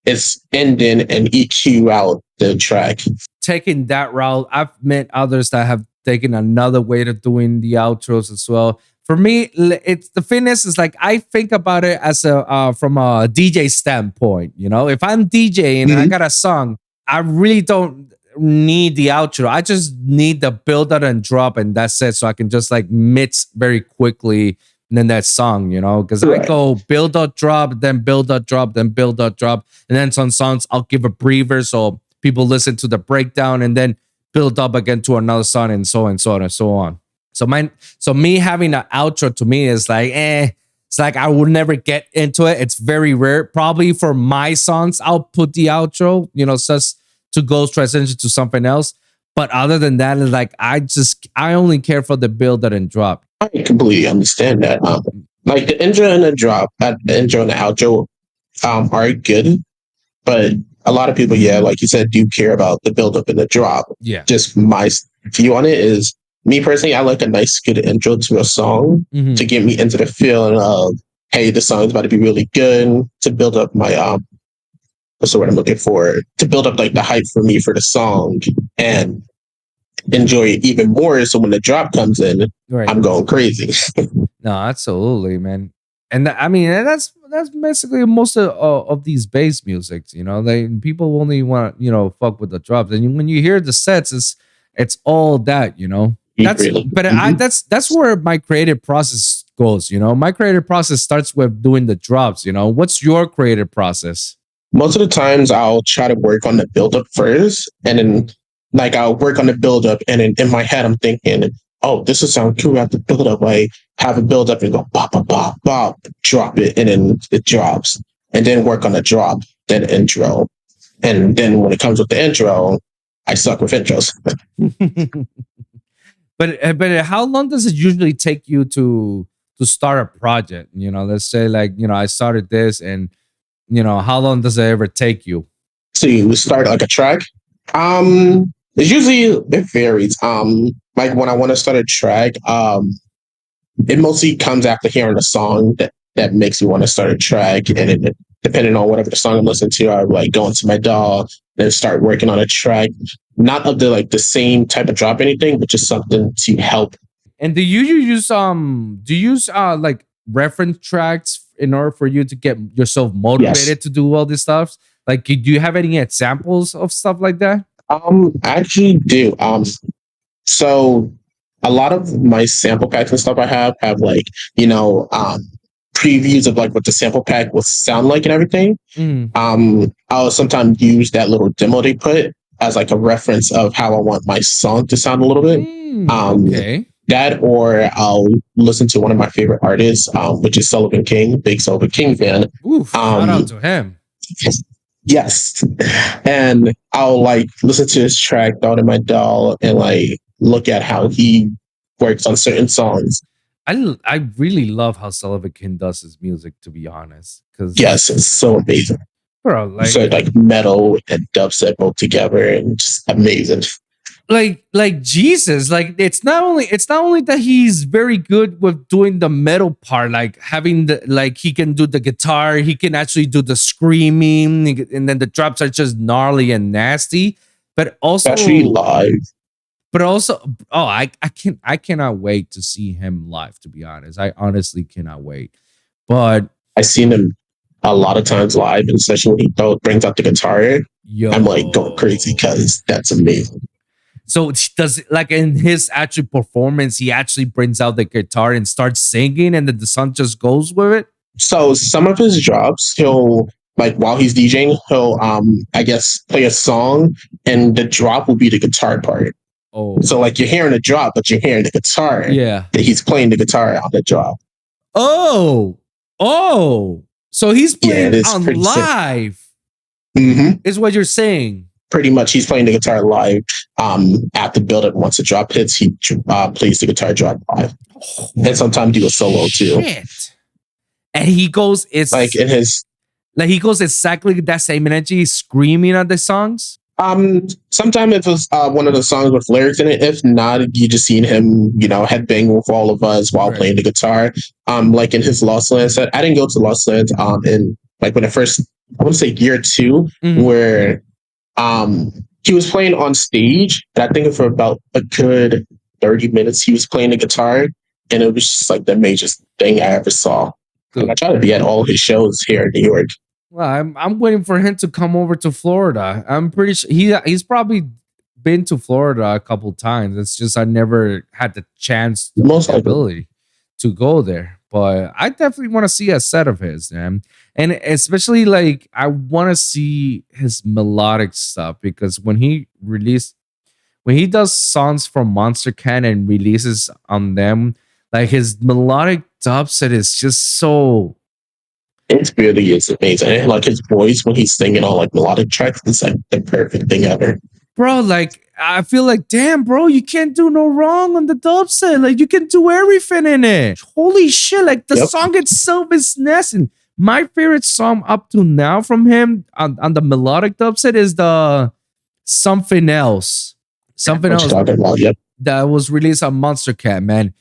Speaker 1: it's ending and EQ out the track.
Speaker 2: Taking that route, I've met others that have taken another way to doing the outros as well. For me, it's the fitness is like I think about it as from a DJ standpoint. If I'm DJing and I got a song, I really don't need the outro. I just need the build up and drop, and that's it. So I can just like mix very quickly. And then that song, because I go build up, drop, then build up, drop, then build up, drop. And then some songs I'll give a breather so people listen to the breakdown and then build up again to another song and so on and so on and so on. So me having an outro to me is like, it's like I would never get into it. It's very rare. Probably for my songs, I'll put the outro, just to go transition to something else. But other than that, it's like I only care for the build up and drop.
Speaker 1: I completely understand that. Like the intro and the drop, the intro and the outro are good, but a lot of people, like you said, do care about the build up and the drop.
Speaker 2: Yeah.
Speaker 1: Just my view on it is, me personally, I like a nice, good intro to a song to get me into the feeling of, hey, the song is about to be really good, to build up my what's the word I'm looking for? To build up like the hype for me for the song and enjoy it even more. So when the drop comes in, I'm going crazy.
Speaker 2: No, absolutely, man. And that's basically most of these bass musics. People only want fuck with the drops, and when you hear the sets, it's all that. That's where my creative process goes. My creative process starts with doing the drops. What's your creative process?
Speaker 1: Most of the times, I'll try to work on the build up first, and then like I'll work on the build up, and then in my head I'm thinking, oh, this will sound cool at the build up. I have a build up and go pop, pop, pop, pop, drop it, and then it drops, and then work on the drop, then intro, and then when it comes with the intro, I suck with intros.
Speaker 2: But how long does it usually take you to start a project? Let's say like I started this, and how long does it ever take you?
Speaker 1: So you start like a track. It varies. Like when I want to start a track, it mostly comes after hearing a song that makes me want to start a track, and depending on whatever the song I'm listening to, I like go into my DAW and start working on a track, not of the same type of drop anything, but just something to help.
Speaker 2: And do you use like reference tracks in order for you to get yourself motivated to do all this stuff? Like, do you have any examples of stuff like that?
Speaker 1: I actually do. So a lot of my sample packs and stuff I have like, previews of like what the sample pack will sound like and everything. I'll sometimes use that little demo they put as like a reference of how I want my song to sound a little bit.
Speaker 2: Okay.
Speaker 1: That, or I'll listen to one of my favorite artists, which is Sullivan King, big Sullivan King fan.
Speaker 2: Shout out to him.
Speaker 1: Yes. And I'll like listen to his track down in my DAW and like look at how he works on certain songs.
Speaker 2: I really love how Sullivan King does his music, to be honest.
Speaker 1: Yes, it's so amazing.
Speaker 2: bro. Like,
Speaker 1: So like metal and dubstep both together and just amazing.
Speaker 2: like Jesus, like it's not only that he's very good with doing the metal part, like having the like he can do the guitar, he can actually do the screaming, and then the drops are just gnarly and nasty. But
Speaker 1: Especially
Speaker 2: also,
Speaker 1: live.
Speaker 2: oh, I cannot wait to see him live. To be honest, I honestly cannot wait. But
Speaker 1: I've seen him a lot of times live, and especially when he brings out the guitar, I'm like going crazy
Speaker 2: yo,
Speaker 1: because that's amazing.
Speaker 2: so does like in his actual performance, he actually brings out the guitar and starts singing, and then the song just goes with it.
Speaker 1: So some of his drops, he'll like while he's DJing, he'll I guess play a song, and the drop will be the guitar part.
Speaker 2: Oh,
Speaker 1: So like you're hearing the drop, but you're hearing the guitar
Speaker 2: yeah.
Speaker 1: that he's playing the guitar on the drop.
Speaker 2: Oh, oh. So he's
Speaker 1: Yeah,
Speaker 2: playing
Speaker 1: it is
Speaker 2: on
Speaker 1: pretty sick.
Speaker 2: live,
Speaker 1: Hmm.
Speaker 2: is what you're saying.
Speaker 1: Pretty much, he's playing the guitar live. At the build up, once the drop hits, he plays the guitar drop live, and sometimes do a solo too.
Speaker 2: Shit. And he goes, it's
Speaker 1: Like in his
Speaker 2: like he goes exactly with that same energy, screaming at the songs.
Speaker 1: sometimes if it's one of the songs with lyrics in it. If not, you just seen him, headbang with all of us while
Speaker 2: Right.
Speaker 1: playing the guitar. Like in his Lost Land set, I didn't go to Lost Land. In like when it first, I want to say year 2,
Speaker 2: Mhm.
Speaker 1: where he was playing on stage. And I think for about a good 30 minutes, he was playing the guitar, and it was just like the major thing I ever saw. And I try to be at all his shows here in New York.
Speaker 2: Well, I'm waiting for him to come over to Florida. I'm pretty sure he's probably been to Florida a couple times. It's just I never had the chance,
Speaker 1: Most
Speaker 2: the
Speaker 1: likely.
Speaker 2: ability to go there. But I definitely want to see a set of his, man. And especially like I want to see his melodic stuff, because when he does songs from Monster Can and releases on them, like his melodic dubstep is just so.
Speaker 1: It really is amazing. And like his voice when he's singing on like melodic tracks is like the perfect thing ever.
Speaker 2: Bro, like I feel like, damn, bro, you can't do no wrong on the dubstep. Like you can do everything in it. Holy shit! Like the
Speaker 1: Yep.
Speaker 2: song itself is nasty. My favorite song up to now from him on the melodic dubstep is the Something Else. Something
Speaker 1: What you
Speaker 2: Else
Speaker 1: talking about? Yep.
Speaker 2: that was released on Monster Cat, man.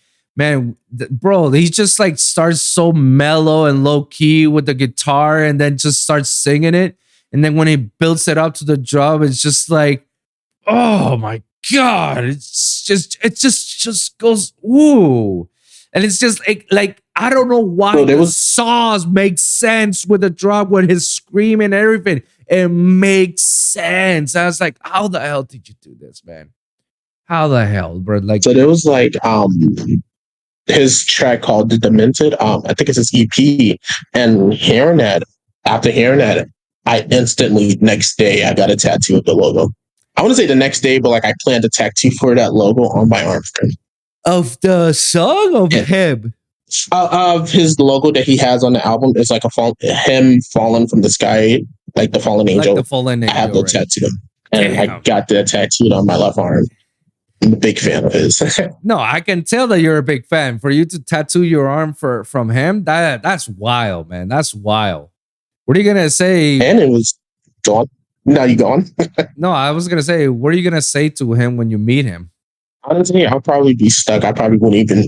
Speaker 2: Bro, he just like starts so mellow and low key with the guitar, and then just starts singing it. And then when he builds it up to the drum, it's just like, oh my god! It just goes ooh, and it's just like I don't know why
Speaker 1: So there
Speaker 2: the
Speaker 1: was-
Speaker 2: saws make sense with the drum when he's screaming and everything. It makes sense. I was like, how the hell did you do this, man? How the hell, bro? Like,
Speaker 1: So there was like his track called The Demented. I think it's his EP. And after hearing that, I instantly next day I got a tattoo of the logo. I want to say the next day, but like I planned a tattoo for that logo on my arm.
Speaker 2: of the song of
Speaker 1: Yeah.
Speaker 2: him.
Speaker 1: Of his logo that he has on the album is like him falling from the sky, like the fallen angel.
Speaker 2: Like the fallen
Speaker 1: I have
Speaker 2: angel,
Speaker 1: the
Speaker 2: right?
Speaker 1: tattoo, and I
Speaker 2: Damn.
Speaker 1: got that tattooed on my left arm. I'm a big fan of his.
Speaker 2: No, I can tell that you're a big fan. For you to tattoo your arm from him, that's wild, man. That's wild. What are you gonna say?
Speaker 1: And it was gone. Now you gone?
Speaker 2: No, I was gonna say, what are you gonna say to him when you meet him?
Speaker 1: Honestly, I'll probably be stuck. I probably won't even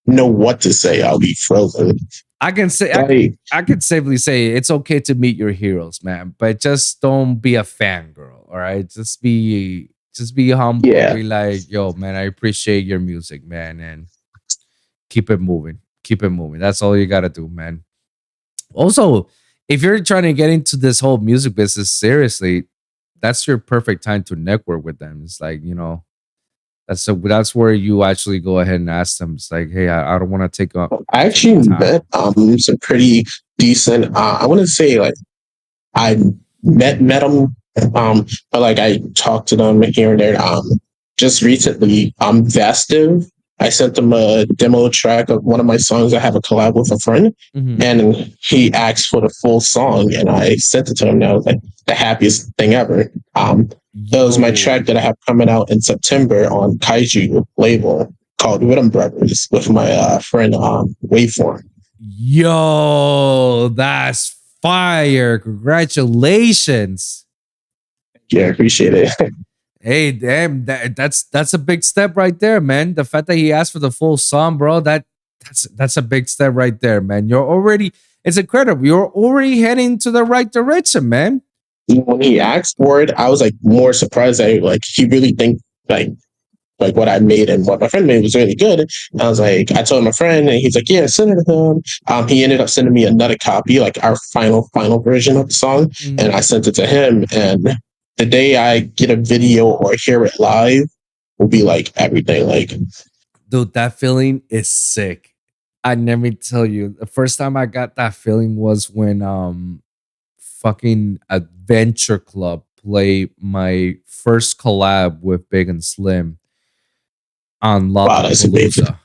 Speaker 1: know what to say. I'll be frozen.
Speaker 2: I can say
Speaker 1: Like,
Speaker 2: I could safely say it's okay to meet your heroes, man, but just don't be a fangirl. All right, just be humble.
Speaker 1: Yeah.
Speaker 2: Be like, yo, man, I appreciate your music, man, and keep it moving. Keep it moving. That's all you gotta do, man. Also, if you're trying to get into this whole music business seriously, that's your perfect time to network with them. It's like, that's where you actually go ahead and ask them. It's like, hey, I don't want to take up.
Speaker 1: I actually
Speaker 2: time.
Speaker 1: met some pretty decent. I want to say like I met them, but like I talked to them here and there. Just recently, Vastive. I sent them a demo track of one of my songs. I have a collab with a friend,
Speaker 2: Mhm.
Speaker 1: and he asked for the full song, and I sent it to him. That was like the happiest thing ever. That was my
Speaker 2: Yo.
Speaker 1: track that I have coming out in September on Kaiju label called Rhythm Brothers with my friend Waveform.
Speaker 2: Yo, that's fire. Congratulations.
Speaker 1: Yeah, I appreciate it.
Speaker 2: Hey, damn, that's a big step right there, man. The fact that he asked for the full song, bro, that's a big step right there, man. It's incredible. You're already heading to the right direction, man.
Speaker 1: When he asked for it, I was like more surprised that like he really think like what I made and what my friend made was really good. And I was like, I told my friend, and he's like, yeah, send it to him. He ended up sending me another copy, like our final version of the song, and I sent it to him. And the day I get a video or hear it live will be like everything. Like,
Speaker 2: Dude, that feeling is sick. Let me tell you, the first time I got that feeling was when fucking Adventure Club played my first collab with Big and Slim on
Speaker 1: wow, that's amazing.
Speaker 2: Lollapalooza.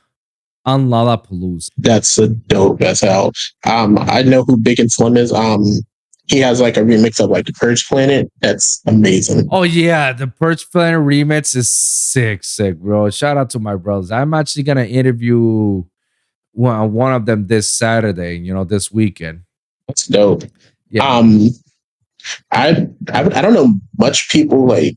Speaker 2: On Lollapalooza.
Speaker 1: That's a dope as hell. I know who Big and Slim is. He has like a remix of like the Purge Planet. That's amazing.
Speaker 2: Oh yeah, the Purge Planet remix is sick, bro. Shout out to my brothers. I'm actually gonna interview one of them this Saturday. This weekend.
Speaker 1: That's dope.
Speaker 2: Yeah.
Speaker 1: I don't know much people like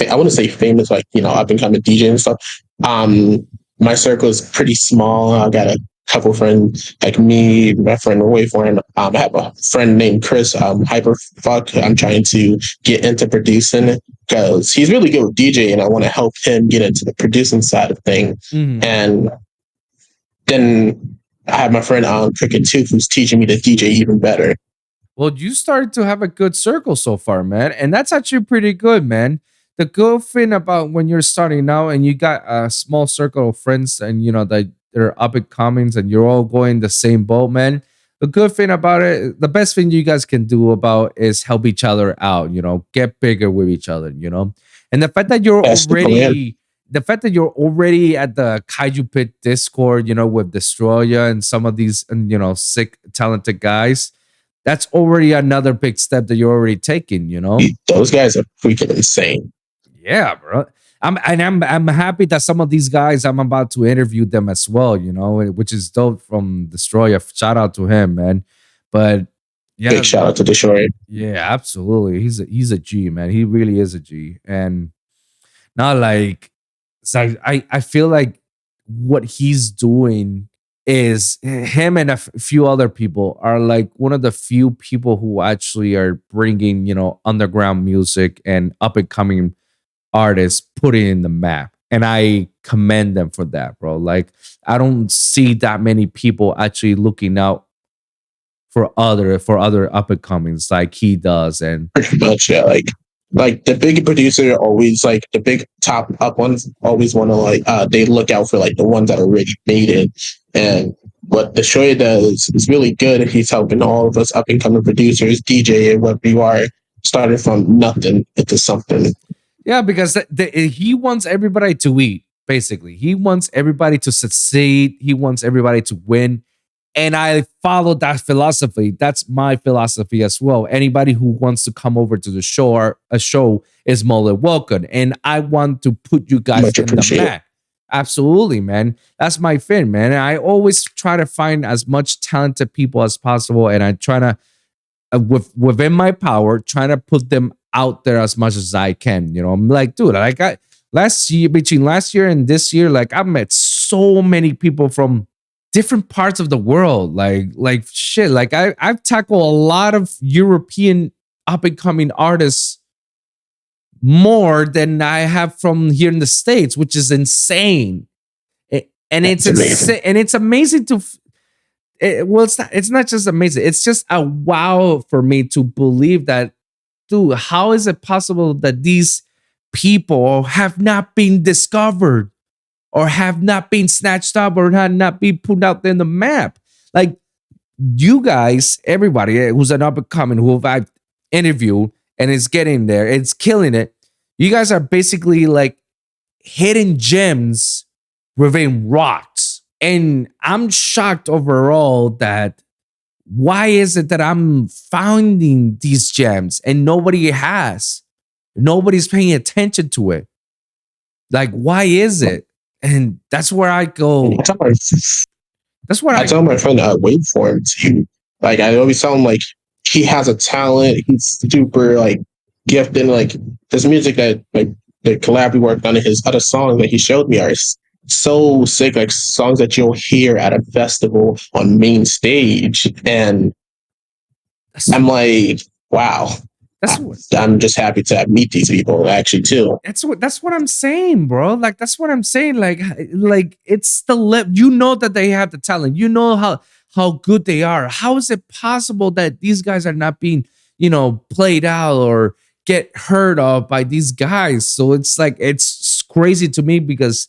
Speaker 1: I wouldn't say famous like up and coming DJ and stuff. My circle is pretty small. I got a couple friends like me, my friend Wayforn. I have a friend named Chris, Hyperfuck. I'm trying to get into producing because he's really good with DJ and I want to help him get into the producing side of things. And then I have my friend Cricket too, who's teaching me to DJ even better.
Speaker 2: Well, you started to have a good circle so far, man. And that's actually pretty good, man. The good thing about when you're starting out and you got a small circle of friends and that they're up and comings and you're all going the same boat, man. The good thing about it, the best thing you guys can do about is help each other out, get bigger with each other, And the fact that you're already at the Kaiju Pit Discord, with Destroya and some of these, sick, talented guys, that's already another big step that you're already taking,
Speaker 1: Those guys are freaking insane.
Speaker 2: Yeah, bro. I'm happy that some of these guys I'm about to interview them as well, which is dope from Destroyer. Shout out to him, man. But yeah,
Speaker 1: big shout out to Destroyer.
Speaker 2: Yeah, absolutely. He's a G, man. He really is a G. And not like so I feel like what he's doing is him and a few other people are like one of the few people who actually are bringing, underground music and up and coming artists putting in the map. And I commend them for that, bro. Like, I don't see that many people actually looking out for other up and comings like he does. And
Speaker 1: pretty much, yeah. Like the big producer always like the big top up ones always want to like they look out for like the ones that are already made it. And what the show does is really good. He's helping all of us up and coming producers, DJ, and what we are starting from nothing into something.
Speaker 2: Yeah, because he wants everybody to eat, basically. He wants everybody to succeed. He wants everybody to win. And I follow that philosophy. That's my philosophy as well. Anybody who wants to come over to the show or a show is more than welcome. And I want to put you guys in the map. Absolutely, man. That's my thing, man. And I always try to find as much talented people as possible. And I try to, within my power, trying to put them out there as much as I can. I'm like, dude, between last year and this year, like I've met so many people from different parts of the world. Like shit. Like I've tackled a lot of European up and coming artists more than I have from here in the States, which is insane. And it's insane. And it's amazing to. It's not just amazing. It's just a wow for me to believe that. Dude, how is it possible that these people have not been discovered or have not been snatched up or have not been put out there in the map? Like you guys, everybody who's an up and coming, who I've interviewed and is getting there, it's killing it. You guys are basically like hidden gems within rocks. And I'm shocked overall that why is it that I'm finding these gems and nobody has? Nobody's paying attention to it. Like, why is it? And that's where I go.
Speaker 1: That's where I tell my friend Waveform too. Like I always tell him like he has a talent. He's super like gifted. Like his music that like the collab we worked on, and his other songs that he showed me are so sick. Like songs that you'll hear at a festival on main stage, and
Speaker 2: That's
Speaker 1: I'm like, wow.
Speaker 2: that's what
Speaker 1: I'm just happy to meet these people actually too.
Speaker 2: that's what I'm saying, bro. Like that's what I'm saying. Like it's you know that they have the talent. You know how good they are. How is it possible that these guys are not being, played out or get heard of by these guys? So it's like it's crazy to me because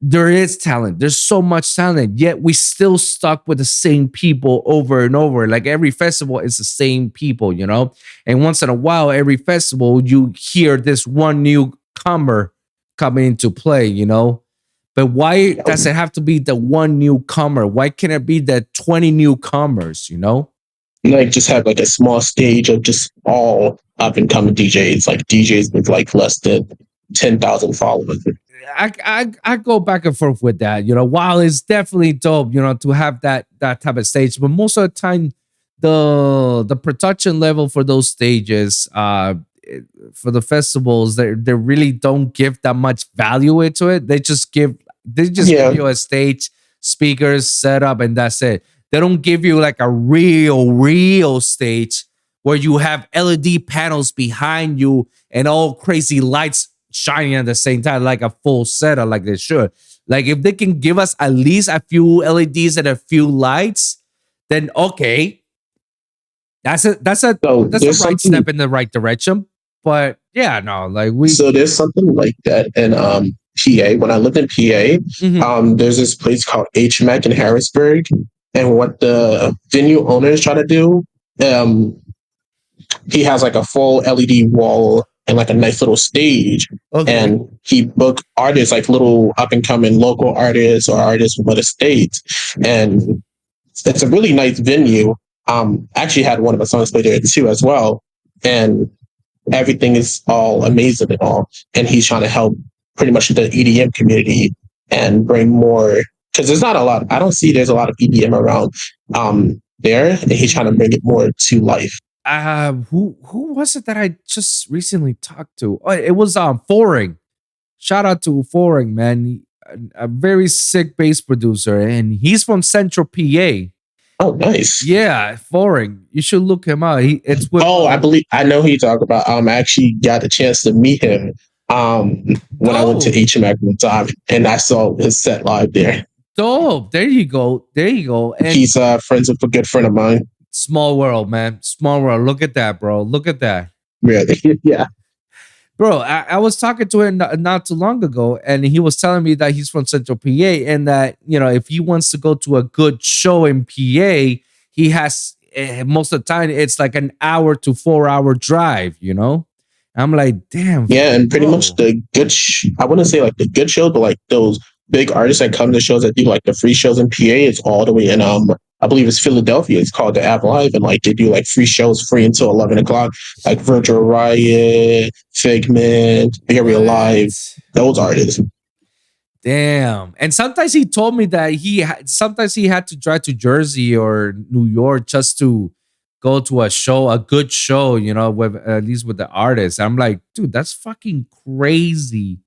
Speaker 2: there is talent. There's so much talent, yet we still stuck with the same people over and over. Like every festival is the same people. And once in a while, every festival you hear this one newcomer coming into play. But why does it have to be the one newcomer? Why can't it be the 20 newcomers?
Speaker 1: Like just have like a small stage of just all up and coming DJs, like DJs with like less than 10,000 followers.
Speaker 2: I go back and forth with that. While it's definitely dope, to have that type of stage, but most of the time, the production level for those stages, for the festivals, they really don't give that much value into it. They just give you a stage, speakers, setup, and that's it. They don't give you like a real stage where you have LED panels behind you and all crazy lights shining at the same time, like a full setup, like they should. Like if they can give us at least a few LEDs and a few lights, then okay, that's a right step in the right direction. But yeah, no, like
Speaker 1: So there's something like that in PA. When I lived in PA, there's this place called HMAC in Harrisburg, and what the venue owners try to do, he has like a full LED wall and like a nice little stage. Okay. And he booked artists, like little up and coming local artists or artists from other states. And it's a really nice venue. Actually had one of my songs played there too as well. And everything is all amazing and all. And he's trying to help pretty much the EDM community and bring more, because there's not a lot. I don't see there's a lot of EDM around there. And he's trying to bring it more to life.
Speaker 2: Who was it that I just recently talked to? Oh, it was Foring. Shout out to Foring, man. A very sick bass producer, and he's from Central PA.
Speaker 1: Oh, nice.
Speaker 2: Yeah, Foring. You should look him out. It's with,
Speaker 1: I know who you talk about. I actually got a chance to meet him when I went to HMAC one time, and I saw his set live there.
Speaker 2: Dope. There you go. And
Speaker 1: he's friends with a good friend of mine.
Speaker 2: Small world, man. Small world. Look at that, bro. Look at that.
Speaker 1: Really? Yeah.
Speaker 2: Bro, I was talking to him not too long ago, and he was telling me that he's from Central PA, and that, if he wants to go to a good show in PA, he has, most of the time, it's like an hour to 4 hour drive, I'm like, damn.
Speaker 1: Yeah, and pretty much the good, I wouldn't say like the good shows, but like those big artists that come to shows that do like the free shows in PA, it's all the way in I believe it's Philadelphia. It's called the App Live, and like they do like free shows free until 11 o'clock. Like Virtual Riot, Figment, Area Live, those artists.
Speaker 2: Damn. And sometimes he told me that sometimes he had to drive to Jersey or New York just to go to a good show, with at least with the artists. I'm like, dude, that's fucking crazy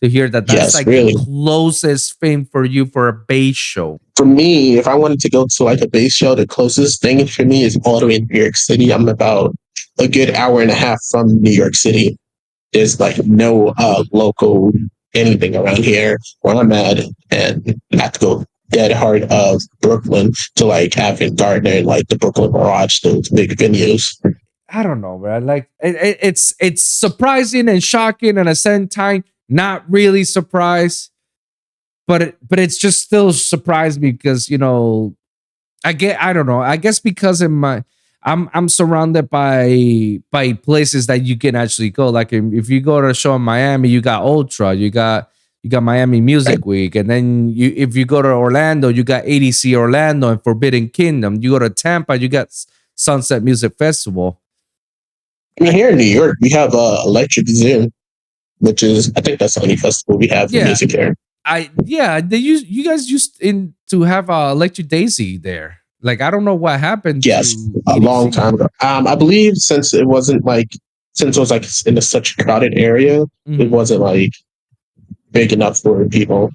Speaker 2: to hear that. That's really the closest thing for you for a bass show.
Speaker 1: For me, if I wanted to go to like a bass show, the closest thing for me is all the way in New York City. I'm about a good hour and a half from New York City. There's like no local anything around here where I'm at, and I have to go dead hard of Brooklyn to like Avant Gardner and like the Brooklyn Garage, those big venues.
Speaker 2: I don't know, man. Like it's surprising and shocking, and at the same time, not really surprised. But it's just still surprised me because I don't know. I guess because I'm surrounded by places that you can actually go. Like if you go to a show in Miami, you got Ultra, you got Miami Music Week, and then if you go to Orlando, you got ADC Orlando and Forbidden Kingdom. You go to Tampa, you got Sunset Music Festival.
Speaker 1: I mean, here in New York, we have Electric Zoo, which is, I think that's the only festival we have for music here.
Speaker 2: You guys used to have Electric Daisy there. Like, I don't know what happened
Speaker 1: Yes,
Speaker 2: to
Speaker 1: a long
Speaker 2: EDC.
Speaker 1: time ago. I believe since it was like in a such a crowded area, it
Speaker 2: Mhm.
Speaker 1: wasn't like big enough for people.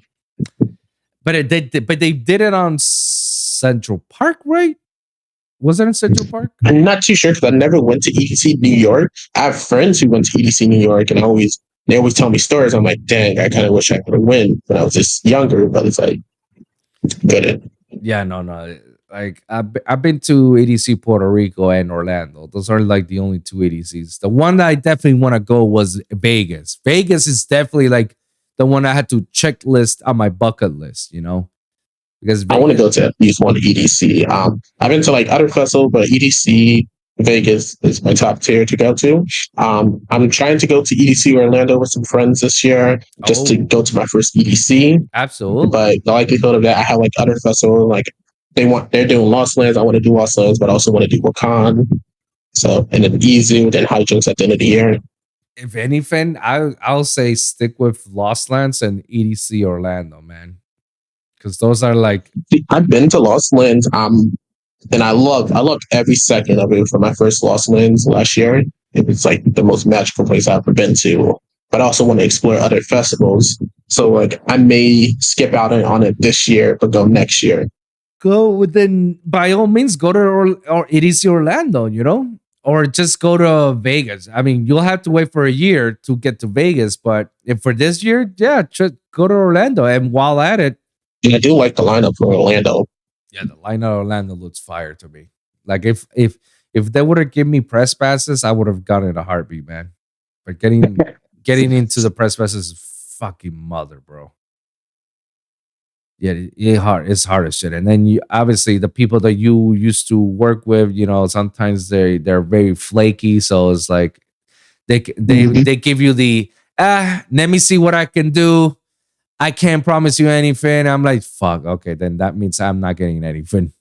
Speaker 2: But they did it on Central Park, right? Was it in Central Park?
Speaker 1: I'm not too sure because I never went to EDC New York. I have friends who went to EDC New York, and they always tell me stories. I'm like, dang, I kind of wish I could have went when I was just younger, but it's like good.
Speaker 2: Yeah, no. Like I've been to EDC Puerto Rico and Orlando. Those are like the only two EDCs. The one that I definitely want to go was Vegas. Vegas is definitely like the one I had to checklist on my bucket list, because
Speaker 1: I want to
Speaker 2: Vegas.
Speaker 1: go to at least one EDC. I've been to like other festivals, but EDC Vegas is my top tier to go to. I'm trying to go to EDC Orlando with some friends this year just to
Speaker 2: Oh,
Speaker 1: go to my first EDC.
Speaker 2: absolutely.
Speaker 1: But the likelihood of that, I have like other festivals, like they're doing Lost Lands. I want to do Lost Lands, but I also want to do Wakan. So and then Izu, then Hijinks at the end of the year.
Speaker 2: If anything, I'll say stick with Lost Lands and EDC Orlando, man, because those are like
Speaker 1: I've been to Lost Lands, and I loved every second of it for my first Lost Lands last year. It was like the most magical place I've ever been to. But I also want to explore other festivals. So like I may skip out on it this year, but go next year.
Speaker 2: go within by all means go to or EDC Orlando, or just go to Vegas. I mean, you'll have to wait for a year to get to Vegas, but if for this year, yeah, just go to Orlando. And while at it,
Speaker 1: And I do like the lineup for Orlando.
Speaker 2: yeah, the line of Orlando looks fire to me. Like if they would have given me press passes, I would have gone in a heartbeat, man. But getting into the press passes is fucking mother, bro. Yeah, it's hard as shit. And then you obviously the people that you used to work with, sometimes they're very flaky. So it's like they give you the let me see what I can do. I can't promise you anything. I'm like, fuck, okay, then that means I'm not getting anything.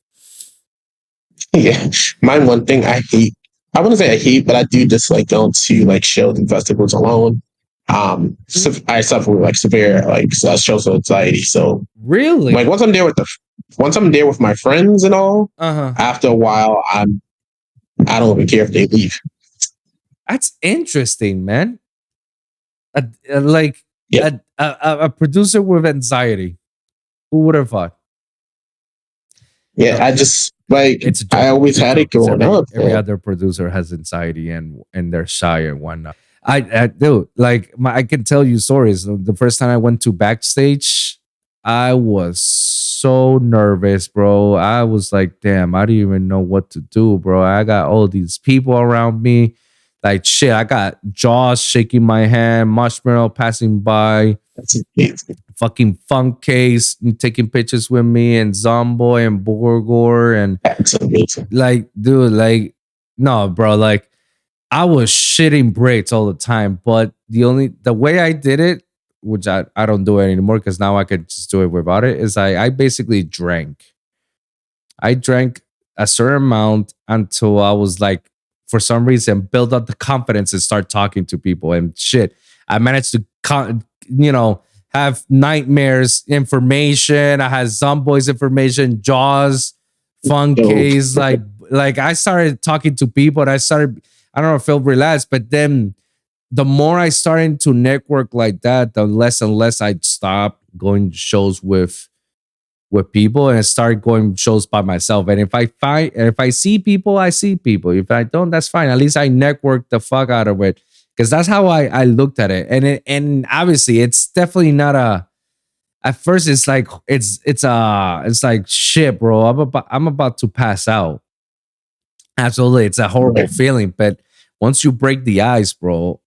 Speaker 1: Yeah. My one thing I hate, I wouldn't say I hate, but I do just like going to like shows and festivals alone. I suffer with like severe like social anxiety. So
Speaker 2: Really?
Speaker 1: like once I'm there with my friends and all,
Speaker 2: Uh-huh.
Speaker 1: after a while, I don't even care if they leave.
Speaker 2: That's interesting, man. Like
Speaker 1: Yeah.
Speaker 2: a producer with anxiety. Who would have thought?
Speaker 1: Yeah. I just like,
Speaker 2: It's a
Speaker 1: I
Speaker 2: joke.
Speaker 1: always
Speaker 2: It's a
Speaker 1: had it
Speaker 2: joke. 'Cause
Speaker 1: growing up.
Speaker 2: every other producer has anxiety and they're shy and whatnot. I do like I can tell you stories. The first time I went to backstage, I was so nervous, bro. I was like, damn, I don't even know what to do, bro. I got all these people around me. Like shit, I got Jaws shaking my hand, Marshmallow passing by,
Speaker 1: That's amazing.
Speaker 2: fucking Funk Case taking pictures with me, and Zomboy and Borgor, and
Speaker 1: That's amazing.
Speaker 2: like, dude, like, no, bro, like, I was shitting bricks all the time. But the way I did it, which I don't do it anymore because now I could just do it without it, is I basically drank. I drank a certain amount until I was like, for some reason, build up the confidence and start talking to people and shit. I managed to, have Nightmares information. I had Zomboys information, Jaws, Fun
Speaker 1: Dope.
Speaker 2: Case. Like I started talking to people and I don't know, feel relaxed. But then the more I started to network like that, the less and less I'd stop going to shows with people, and I start going shows by myself. And if I see people, I see people. If I don't, that's fine. At least I network the fuck out of it. Because that's how I looked at it. And obviously it's definitely not at first it's like it's like shit, bro. I'm about to pass out. Absolutely. It's a horrible feeling. But once you break the ice, bro,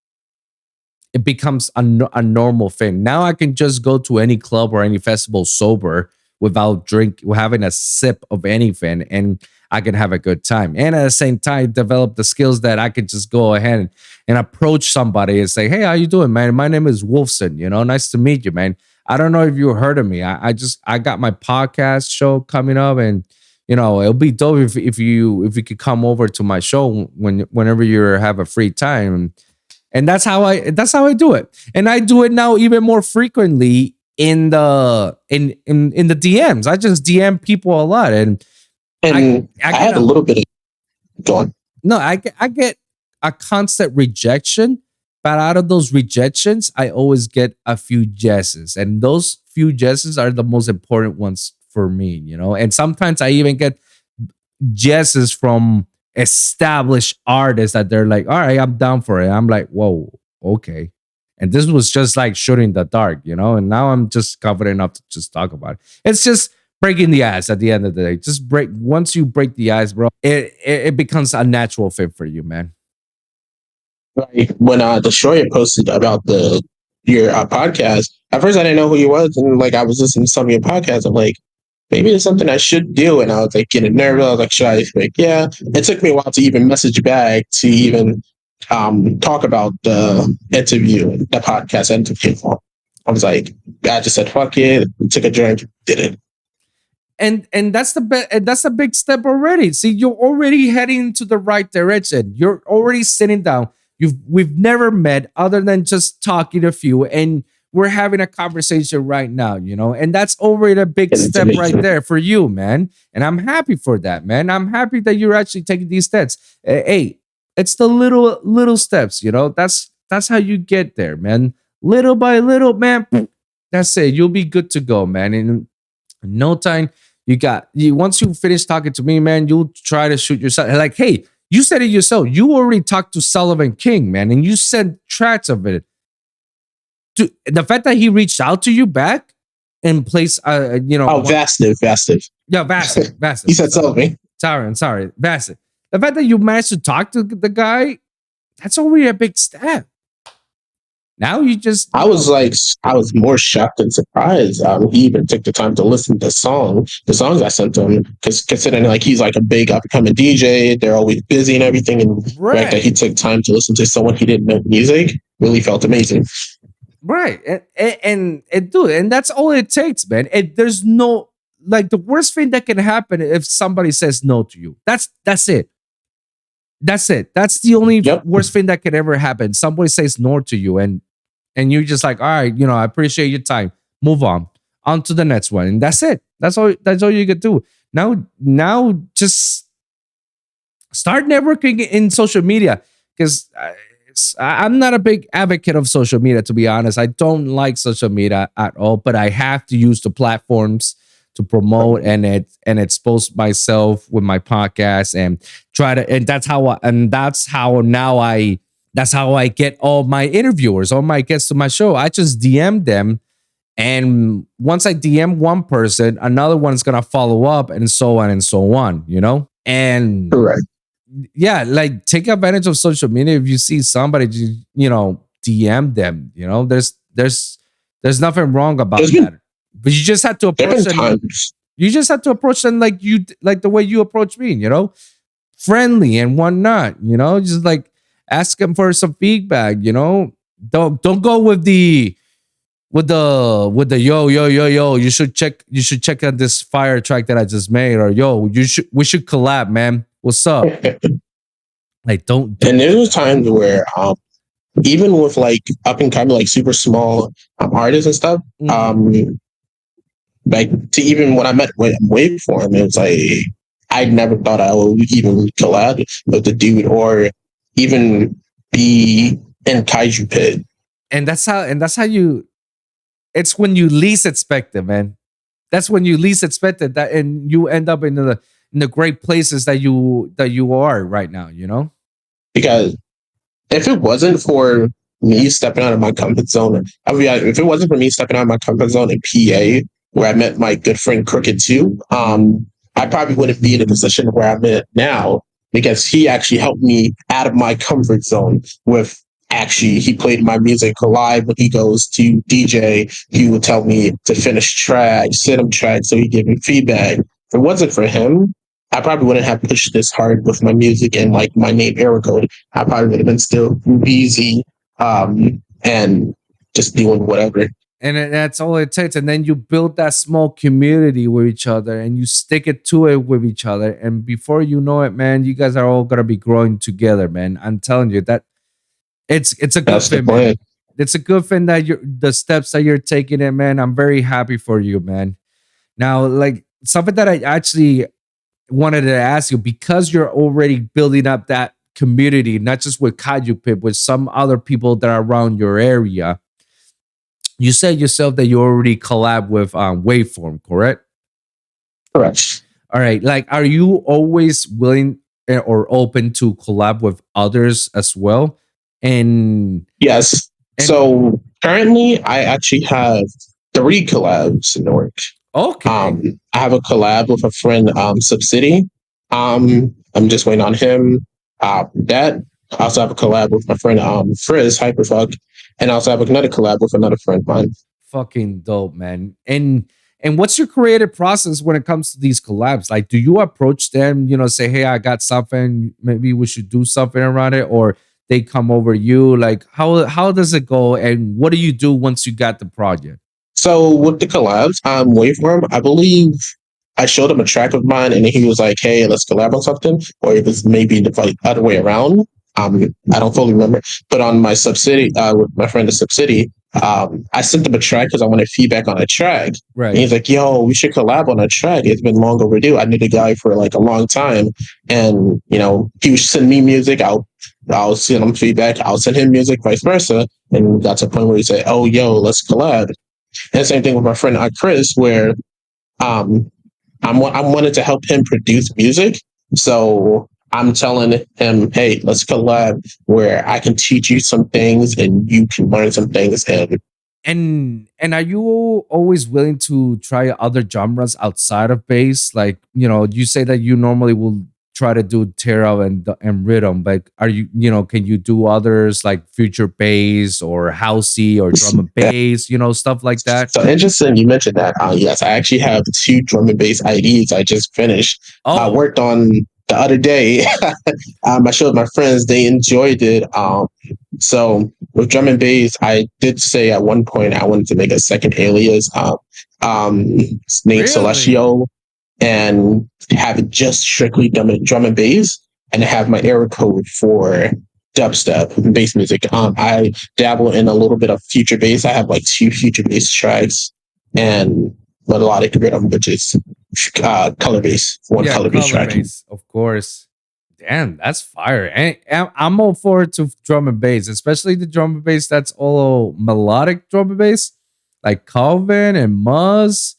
Speaker 2: it becomes a normal thing. Now I can just go to any club or any festival sober without having a sip of anything, and I can have a good time. And at the same time, develop the skills that I could just go ahead and approach somebody and say, "Hey, how you doing, man? My name is Wolfson. Nice to meet you, man. I don't know if you heard of me. I got my podcast show coming up, and it'll be dope if you could come over to my show whenever you have a free time." And that's how I do it. And I do it now even more frequently in the DMs. I just DM people a lot, and
Speaker 1: And
Speaker 2: I
Speaker 1: I
Speaker 2: get
Speaker 1: had a
Speaker 2: a
Speaker 1: little bit of going.
Speaker 2: no, I get a constant rejection, but out of those rejections, I always get a few yeses, and those few yeses are the most important ones for me, you know. And sometimes I even get yeses from established artists that they're like, "All right, I'm down for it." I'm like, "Whoa, okay." And this was just like shooting in the dark, you know. And now I'm just confident enough to just talk about it. It's just breaking the ice at the end of the day. Just break once you break the ice, bro. It becomes a natural fit for you, man.
Speaker 1: Like when Destroyer posted about the your podcast, at first I didn't know who he was, and like I was listening to some of your podcasts. I'm like, maybe it's something I should do, and I was like getting nervous. I was like, should I? Like, yeah. It took me a while to even message back to even talk about the interview, the podcast interview. I was like, I just said, fuck it, took a drink, did it.
Speaker 2: And that's a big step already. See, you're already heading into the right direction. You're already sitting down. We've never met other than just talking a few, and we're having a conversation right now, you know. And that's already a big
Speaker 1: And it's
Speaker 2: step right
Speaker 1: amazing.
Speaker 2: there for you, man. And I'm happy for that, man. I'm happy that you're actually taking these steps. Hey, it's the little steps, you know. That's how you get there, man. Little by little, man. That's it. You'll be good to go, man. In no time, you once you finish talking to me, man, you'll try to shoot yourself. Like, hey, you said it yourself. You already talked to Sullivan King, man, and you sent tracks of it. The fact that he reached out to you back and placed,
Speaker 1: Oh, Vastive.
Speaker 2: yeah, Bassett,
Speaker 1: He said something.
Speaker 2: Sorry, I'm sorry, Bassett. The fact that you managed to talk to the guy, that's already a big step. Now you just,
Speaker 1: I was like, I was more shocked than surprised. He even took the time to listen to the songs I sent him, because considering like he's like a big up and coming DJ, they're always busy and everything, and the fact that he
Speaker 2: right,
Speaker 1: took time to listen to someone he didn't know music really felt amazing.
Speaker 2: right, dude, and that's all it takes, man. And there's no like the worst thing that can happen if somebody says no to you. That's it. That's it. That's the only
Speaker 1: Yep.
Speaker 2: worst thing that could ever happen. Somebody says no to you, and you're just like, all right, you know, I appreciate your time. Move on to the next one, and that's it. That's all you could do. Now, just start networking in social media, because I'm not a big advocate of social media, to be honest. I don't like social media at all, but I have to use the platforms to promote and expose myself with my podcast and try to, and that's how I get all my interviewers, all my guests to my show. I just DM them, and once I DM one person, another one's gonna follow up, and so on and so on, you know? And
Speaker 1: Correct.
Speaker 2: yeah, like take advantage of social media. If you see somebody, you know, DM them. You know, there's nothing wrong about
Speaker 1: There's been
Speaker 2: that. But you just have to
Speaker 1: there
Speaker 2: approach
Speaker 1: been
Speaker 2: them.
Speaker 1: times.
Speaker 2: You just have to approach them like the way you approach me. You know, friendly and whatnot. You know, just like ask them for some feedback. You know, don't go with the yo. You should check out this fire track that I just made, or yo, we should collab, man. What's up? Like, don't.
Speaker 1: And there was times where even with like up and coming like super small artists and stuff, like to even when I met Waveform, it was like I never thought I would even collab with the dude or even be in Kaiju Pit.
Speaker 2: And that's how you. It's when you least expect it, man. That's when you least expect it, that, and you end up in the great places that you are right now. You know.
Speaker 1: Because if it wasn't for me stepping out of my comfort zone, I mean, if it wasn't for me stepping out of my comfort zone in PA, where I met my good friend Crooked too, I probably wouldn't be in a position where I'm in now, because he actually helped me out of my comfort zone with actually, he played my music live when he goes to DJ. He would tell me to finish tracks, send him tracks, so he give me feedback. If it wasn't for him, I probably wouldn't have pushed this hard with my music and like my name ErrorCode. I probably would have been still busy and just doing whatever.
Speaker 2: And that's all it takes. And then you build that small community with each other, and you stick it to it with each other. And before you know it, man, you guys are all gonna be growing together, man. I'm telling you that it's a good
Speaker 1: That's the
Speaker 2: thing, man.
Speaker 1: plan.
Speaker 2: It's a good thing that the steps that you're taking it, man. I'm very happy for you, man. Now, like something that I actually wanted to ask you, because you're already building up that community, not just with Kaiju Pip, with some other people that are around your area. You said yourself that you already collab with Waveform, correct?
Speaker 1: Correct.
Speaker 2: All right. Like, are you always willing or open to collab with others as well?
Speaker 1: Yes.
Speaker 2: And
Speaker 1: So currently, I actually have 3 collabs in the works.
Speaker 2: okay,
Speaker 1: I have a collab with a friend, Subsidy. I'm just waiting on him. That I also have a collab with my friend, Frizz Hyperfuck, and I also have another collab with another friend of mine.
Speaker 2: fucking dope, man. And what's your creative process when it comes to these collabs? Like, do you approach them, say, hey, I got something, maybe we should do something around it, or they come over you? Like, how does it go, and what do you do once you got the project?
Speaker 1: So with the collabs, Waveform, I believe I showed him a track of mine, and he was like, "Hey, let's collab on something," or it was maybe the other way around. I don't fully remember. But on my Subsidy, with my friend the Subsidy, I sent him a track because I wanted feedback on a track. And
Speaker 2: Right.
Speaker 1: he's like, "Yo, we should collab on a track. It's been long overdue. I knew the guy for like a long time, and he would send me music. I'll send him feedback. I'll send him music, vice versa. And got to a point where he said, "Oh, yo, let's collab." And the same thing with my friend Chris, where um, I'm wanting to help him produce music. So I'm telling him, hey, let's collab where I can teach you some things and you can learn some things. And
Speaker 2: And are you always willing to try other genres outside of bass? Like, you say that you normally will try to do tarot and rhythm, but are can you do others like future bass or housey or drum and bass, stuff like that?
Speaker 1: so interesting you mentioned that. Yes, I actually have 2 drum and bass IDs I just finished. I
Speaker 2: Oh,
Speaker 1: worked on the other day. I showed my friends, they enjoyed it. So with drum and bass, I did say at one point I wanted to make a second alias, named
Speaker 2: really?
Speaker 1: Celestial, and have it just strictly drum and bass, and have my ErrorCode for dubstep and bass music. I dabble in a little bit of future bass. I have like 2 future bass tracks and melodic rhythm, which is color bass, one
Speaker 2: Yeah,
Speaker 1: color bass
Speaker 2: color
Speaker 1: track.
Speaker 2: bass, of course. Damn, that's fire. And I'm all forward to drum and bass, especially the drum and bass that's all melodic drum and bass, like Calvin and Muzz.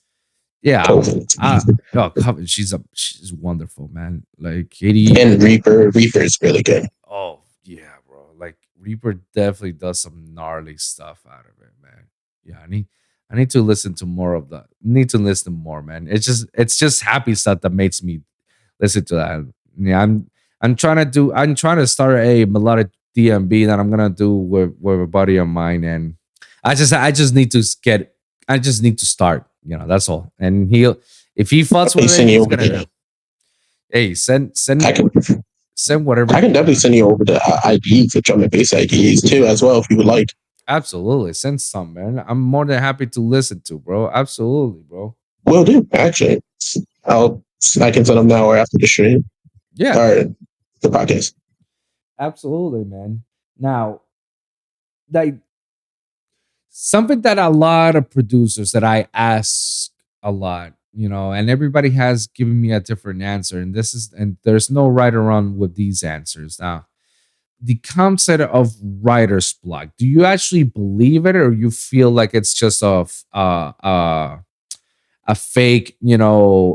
Speaker 2: Yeah, Calvin, she's wonderful, man. Like Katie.
Speaker 1: And Reaper is really good.
Speaker 2: Oh yeah, bro. Like Reaper definitely does some gnarly stuff out of it, man. Yeah, I need to listen to more of that. Need to listen more, man. It's just happy stuff that makes me listen to that. Yeah, I'm trying to start a melodic DMB that I'm gonna do with a buddy of mine, and I just need to get I just need to start. That's all. And if he fucks
Speaker 1: They
Speaker 2: with it,
Speaker 1: send you
Speaker 2: he's
Speaker 1: over
Speaker 2: gonna.
Speaker 1: there.
Speaker 2: Hey,
Speaker 1: I can
Speaker 2: send whatever
Speaker 1: I can
Speaker 2: you
Speaker 1: definitely
Speaker 2: got.
Speaker 1: send you over the IDs, the drum and bass IDs too, as well, if you would like.
Speaker 2: Absolutely. Send some, man. I'm more than happy to listen to, bro. Absolutely, bro.
Speaker 1: Will do, actually. I'll I can send them now or after the stream
Speaker 2: Yeah,
Speaker 1: or the podcast.
Speaker 2: absolutely, man. Now, like something that a lot of producers that I ask a lot, and everybody has given me a different answer. And there's no right or wrong with these answers. Now, the concept of writer's block, do you actually believe it, or you feel like it's just a fake,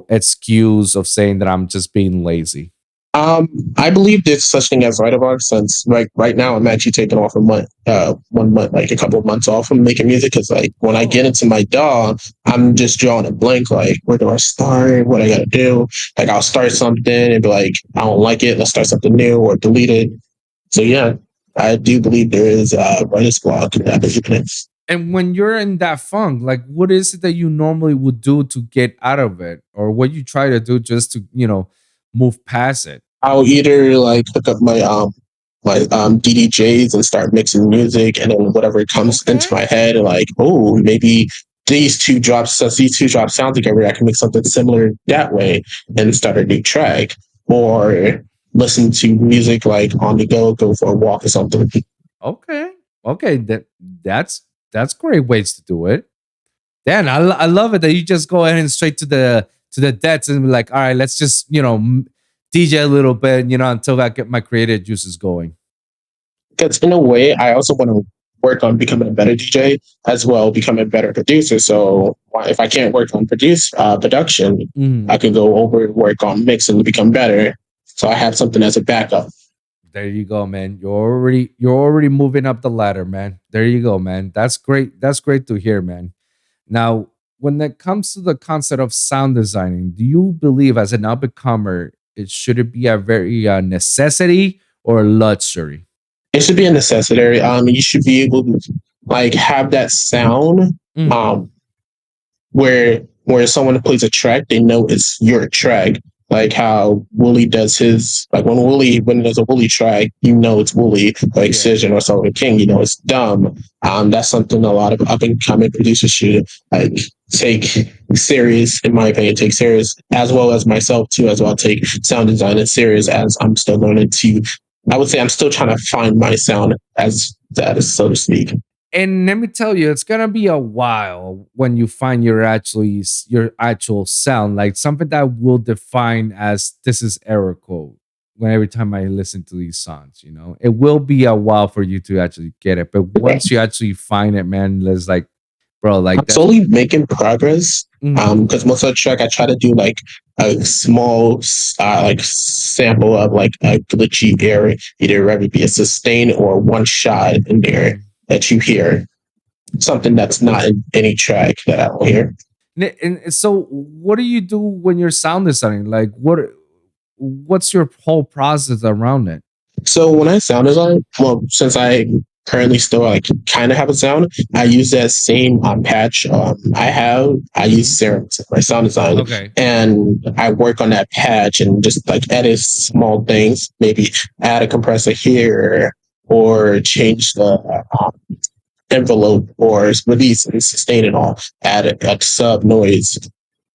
Speaker 2: excuse of saying that I'm just being lazy?
Speaker 1: I believe there's such thing as writer block since right now I'm actually taking off a month, 1 month, like a couple of months off from making music because like when I get
Speaker 2: Oh,
Speaker 1: into my DAW, I'm just drawing a blank. Like where do I start? What I gotta do? Like I'll start something and be like, I don't like it. Let's start something new or delete it. So yeah, I do believe there is writer's block. I believe in it.
Speaker 2: and when you're in that funk, like what is it that you normally would do to get out of it, or what you try to do just to move past it?
Speaker 1: I'll either like hook up my DDJs and start mixing music, and then whatever comes into
Speaker 2: Okay.
Speaker 1: my head, and like, oh, maybe these two drops sound together. I can make something similar that way and start a new track, or listen to music like on the go for a walk or something.
Speaker 2: Okay. Okay. That's great ways to do it. Dan, I love it that you just go ahead and straight to to the depths and be like, all right, let's just, DJ a little bit, until I get my creative juices going.
Speaker 1: Because in a way, I also want to work on becoming a better DJ as well, becoming a better producer. So if I can't work on production, I could go over and work on mixing to become better. So I have something as a backup.
Speaker 2: There you go, man. You're already moving up the ladder, man. There you go, man. That's great. That's great to hear, man. Now, when it comes to the concept of sound designing, do you believe as an up and comer, should it be a very necessity or luxury?
Speaker 1: It should be a necessary. You should be able to like have that sound where someone plays a track, they know it's your track. Like how Wooly does his, like when there's a Wooly track, it's Wooly, like Cision or Sullivan King, it's dumb. That's something a lot of up and coming producers should like take serious, in my opinion, take serious, as well as myself too, as well. Take sound design as serious as I'm still learning to. I would say I'm still trying to find my sound as that is, so to speak.
Speaker 2: And let me tell you, it's gonna be a while when you find your actual sound, like something that will define as this is ErrorCode. When every time I listen to these songs, it will be a while for you to actually get it. But once you actually find it, man, there's like, bro, like
Speaker 1: I'm slowly making progress. Because most of the track I try to do like a small like sample of like a glitchy area, either whether it be a sustain or one shot in there that you hear, something that's not in any track that I don't hear.
Speaker 2: And so, what do you do when you're sound designing? Like, what's your whole process around it?
Speaker 1: So when I sound design, well, since I currently still like kind of have a sound, I use that same patch I use Serum for my sound design.
Speaker 2: Okay.
Speaker 1: And I work on that patch and just like edit small things, maybe add a compressor here or change the envelope or release and sustain it all, add a sub noise,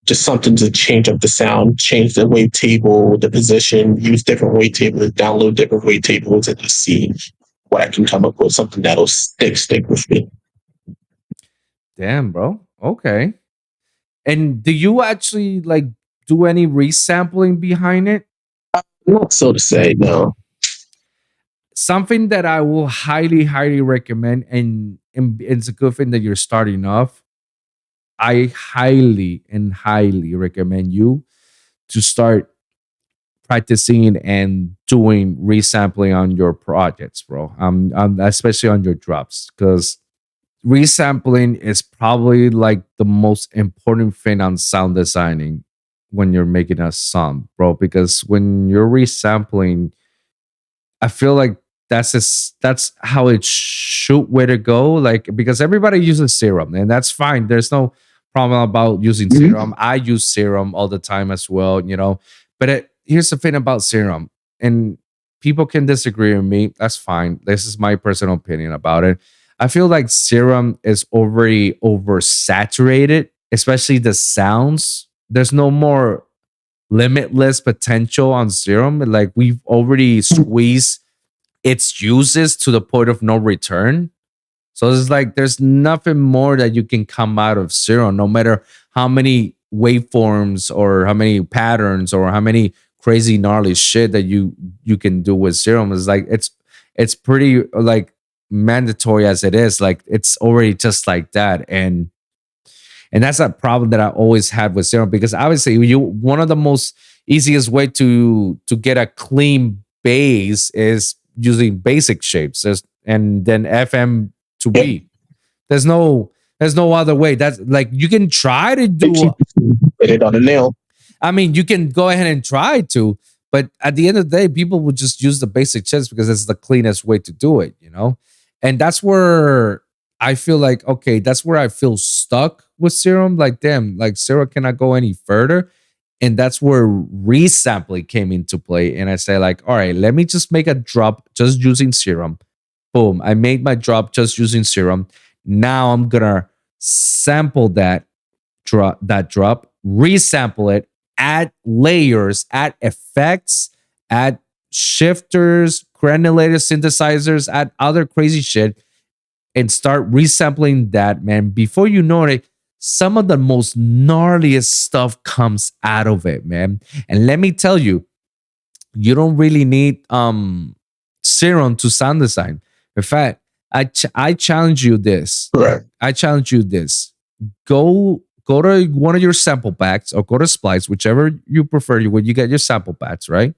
Speaker 1: just something to change up the sound, change the wavetable, the position, use different wavetables, download different wavetables, and just see what I can come up with, something that'll stick with me.
Speaker 2: Damn, bro. Okay. And do you actually like do any resampling behind it?
Speaker 1: Not so to say, no.
Speaker 2: Something that I will highly, highly recommend, and it's a good thing that you're starting off. I highly and highly recommend you to start practicing and doing resampling on your projects, bro. Especially on your drops, because resampling is probably like the most important thing on sound designing when you're making a song, bro. Because when you're resampling, I feel like that's how it should way to go. Like, because everybody uses Serum, and that's fine. There's no problem about using Serum. I use Serum all the time as well, But here's the thing about Serum, and people can disagree with me. That's fine. This is my personal opinion about it. I feel like Serum is already oversaturated, especially the sounds. There's no more limitless potential on Serum. Like, we've already squeezed its uses to the point of no return. So it's like there's nothing more that you can come out of Serum, no matter how many waveforms or how many patterns or how many crazy gnarly shit that you can do with Serum. It's like it's pretty like mandatory as it is. Like, it's already just like that. And that's a problem that I always had with Serum, because obviously one of the most easiest way to get a clean bass is using basic shapes, and then FM to B. There's no other way. That's like, you can try to do
Speaker 1: hit it on the nail.
Speaker 2: I mean, you can go ahead and try to, but at the end of the day, people will just use the basic shapes because it's the cleanest way to do it, And that's where I feel like, okay, that's where I feel stuck with Serum. Like, damn, like Serum cannot go any further. And that's where resampling came into play. And I say, like, all right, let me just make a drop just using Serum. Boom. I made my drop just using Serum. Now I'm gonna sample that drop, resample it, add layers, add effects, add shifters, granulator synthesizers, add other crazy shit, and start resampling that, man. Before you know it, some of the most gnarliest stuff comes out of it, man. And let me tell you, you don't really need serum to sound design. In fact, I challenge you this.
Speaker 1: Correct.
Speaker 2: I challenge you this. Go to one of your sample packs or go to Splice, whichever you prefer. When you get your sample packs, right?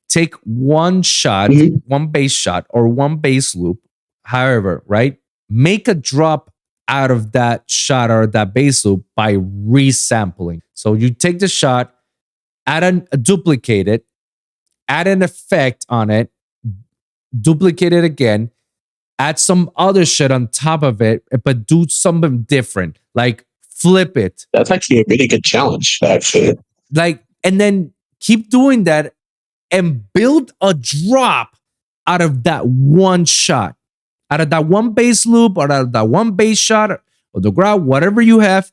Speaker 2: Take one shot, one bass shot, or one bass loop, however, right? Make a drop out of that shot or that bass loop by resampling. So you take the shot, duplicate it, add an effect on it, duplicate it again, add some other shit on top of it, but do something different, like flip it.
Speaker 1: That's actually a really good challenge, actually.
Speaker 2: Like, and then keep doing that and build a drop out of that one shot, out of that one bass loop, or out of that one bass shot, or the growl, whatever you have.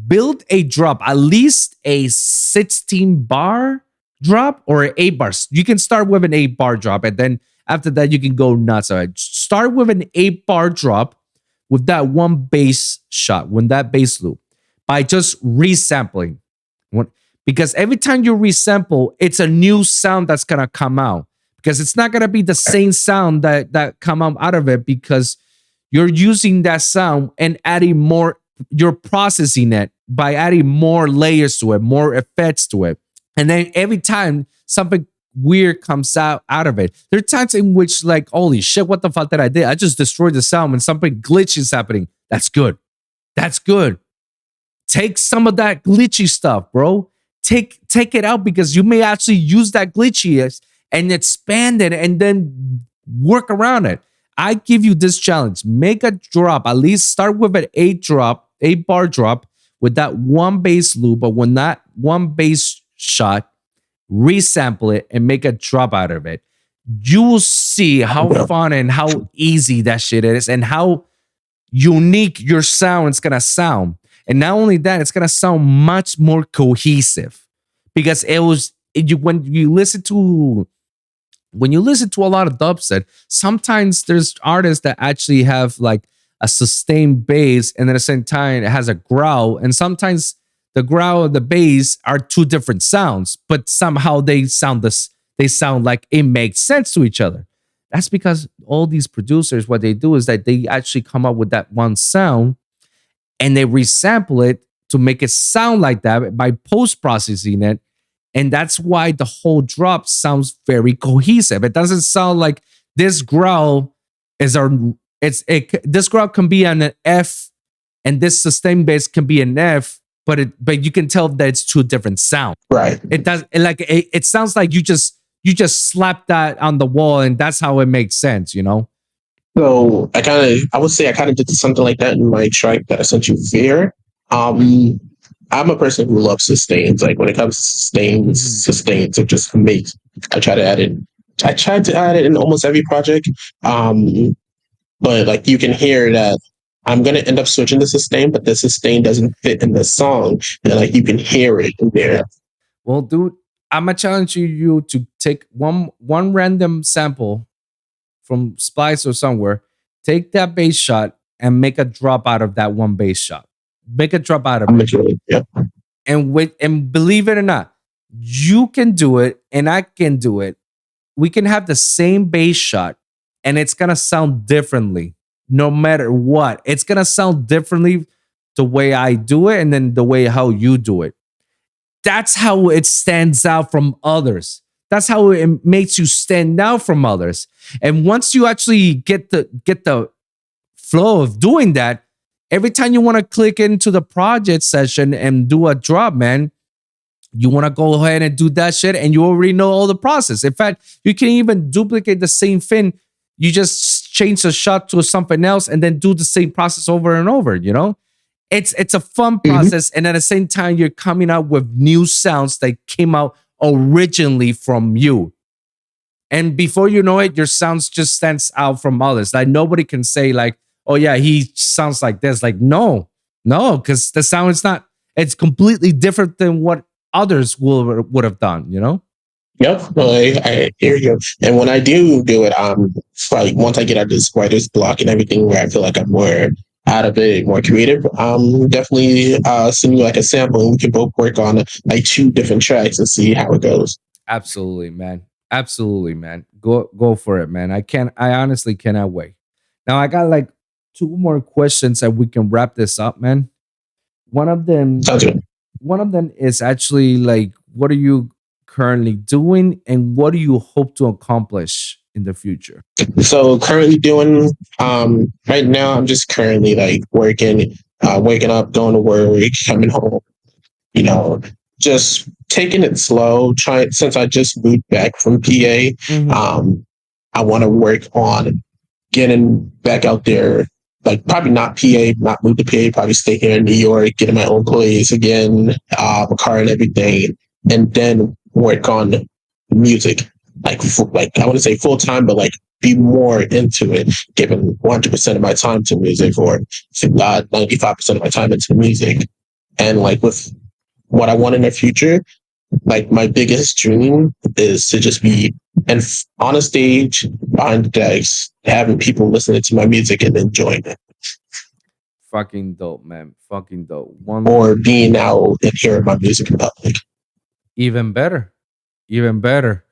Speaker 2: Build a drop, at least a 16 bar drop or 8 bars. You can start with an 8 bar drop, and then after that, you can go nuts. All right, start with an 8 bar drop with that one bass shot, with that bass loop, by just resampling. Because every time you resample, it's a new sound that's gonna come out. Because it's not gonna be the same sound that come out of it, because you're using that sound and adding more. You're processing it by adding more layers to it, more effects to it, and then every time something weird comes out of it. There are times in which, like, holy shit, what the fuck did I do? I just destroyed the sound when something glitchy is happening. That's good. That's good. Take some of that glitchy stuff, bro. Take it out, because you may actually use that glitchiness and expand it and then work around it. I give you this challenge. Make a drop. At least start with an 8 bar drop with that one bass loop, but when that one bass shot, resample it and make a drop out of it. You will see how fun and how easy that shit is, and how unique your sound is gonna sound. And not only that, it's gonna sound much more cohesive, because when you listen to a lot of dubstep, sometimes there's artists that actually have like a sustained bass, and at the same time it has a growl, and sometimes the growl and the bass are two different sounds, but somehow they sound like it makes sense to each other. That's because all these producers, what they do is that they actually come up with that one sound, and they resample it to make it sound like that by post-processing it. And that's why the whole drop sounds very cohesive. It doesn't sound like this growl this growl can be an F, and this sustained bass can be an F, but you can tell that it's two different sounds.
Speaker 1: Right.
Speaker 2: It sounds like you just slapped that on the wall, and that's how it makes sense, you know?
Speaker 1: So I would say I kind of did something like that in my track that I sent you there. I'm a person who loves sustains. Like when it comes to sustains, it just makes. I try to add it. I tried to add it in almost every project. But like you can hear that I'm gonna end up switching the sustain, but the sustain doesn't fit in the song, and like you can hear it in there.
Speaker 2: Well, dude, I'm gonna challenge you to take one random sample from Splice or somewhere, take that bass shot and make a drop out of that one bass shot. Make a drop out of it.
Speaker 1: Yeah.
Speaker 2: And believe it or not, you can do it and I can do it. We can have the same bass shot and it's gonna sound differently no matter what. It's gonna sound differently the way I do it and then the way how you do it. That's how it stands out from others. That's how it makes you stand out from others. And once you actually get the flow of doing that, every time you want to click into the project session and do a drop, man, you want to go ahead and do that shit, and you already know all the process. In fact, you can even duplicate the same thing. You just change the shot to something else and then do the same process over and over, you know? It's a fun process, and at the same time, you're coming out with new sounds that came out originally from you. And before you know it, your sounds just stands out from others. Like nobody can say like, oh yeah, he sounds like this. Like, no, because the sound is not, it's completely different than what others would have done, you know?
Speaker 1: Yep, no, I hear you. And when I do it, like once I get out of this writer's block and everything, where I feel like I'm more out of it, more creative, definitely send you like a sample, and we can both work on like two different tracks and see how it goes.
Speaker 2: Absolutely, man. Absolutely, man. Go for it, man. I honestly cannot wait. Now I got like two more questions that we can wrap this up, man. One of them
Speaker 1: Sounds good.
Speaker 2: one of them is actually like, what are you currently doing and what do you hope to accomplish in the future?
Speaker 1: So currently doing right now, I'm just currently like working, waking up, going to work, coming home, you know, just taking it slow, trying since I just moved back from PA.
Speaker 2: Mhm.
Speaker 1: I want to work on getting back out there, like probably not PA, not move to PA, probably stay here in New York, getting my own place again, a car and everything, and then work on music. Like I want to say full time, but like be more into it, giving 100% of my time to music, or 95% of my time into music. And like with what I want in the future, like my biggest dream is to just be on a stage behind the decks, having people listening to my music and enjoying it,
Speaker 2: Fucking dope, man. Fucking dope. One
Speaker 1: or being out and hearing my music in public.
Speaker 2: even better. Even better.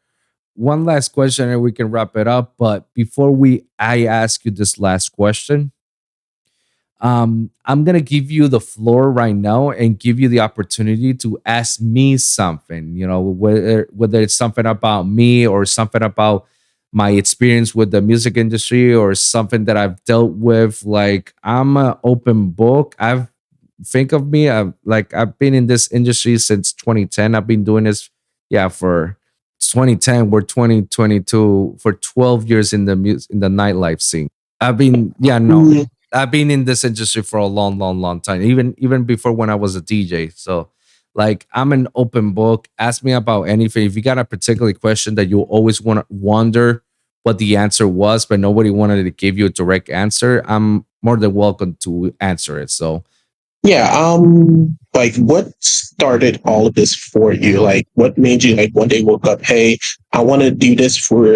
Speaker 2: One last question and we can wrap it up. But before we I ask you this last question, I'm gonna give you the floor right now and give you the opportunity to ask me something. You know, whether it's something about me or something about my experience with the music industry or something that I've dealt with. Like I'm an open book. I've think of me. I've been in this industry since 2010. I've been doing this, yeah, for 2010. We're 2022 for 12 years in the in the nightlife scene. I've been, yeah, no, I've been in this industry for a long, long, long time. Even before when I was a DJ. So, like, I'm an open book. Ask me about anything. If you got a particular question that you always want to wonder what the answer was, but nobody wanted to give you a direct answer, I'm more than welcome to answer it. So,
Speaker 1: Yeah, like what started all of this for you? Like what made you like one day woke up, hey, I want to do this for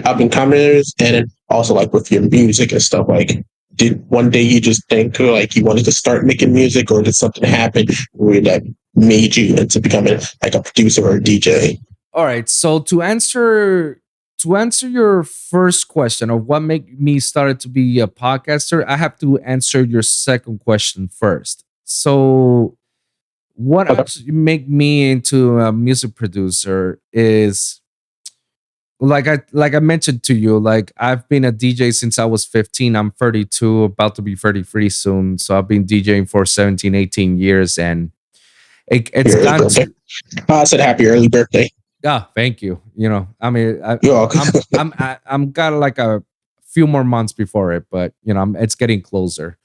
Speaker 1: up and comers, and then also like with your music and stuff. Like, did one day you just think like you wanted to start making music, or did something happen where that made you into becoming like a producer or a DJ?
Speaker 2: all right. So to answer your first question of what made me started to be a podcaster, I have to answer your second question first. So what
Speaker 1: Okay.
Speaker 2: actually make me into a music producer is like I mentioned to you, like I've been a DJ since I was 15. I'm 32, about to be 33 soon. So I've been DJing for 17, 18 years and it's
Speaker 1: Your early
Speaker 2: gone
Speaker 1: birthday.
Speaker 2: to
Speaker 1: I said happy early birthday.
Speaker 2: thank you. You know, I mean
Speaker 1: You're welcome.
Speaker 2: I'm got like a few more months before it, but you know, it's getting closer.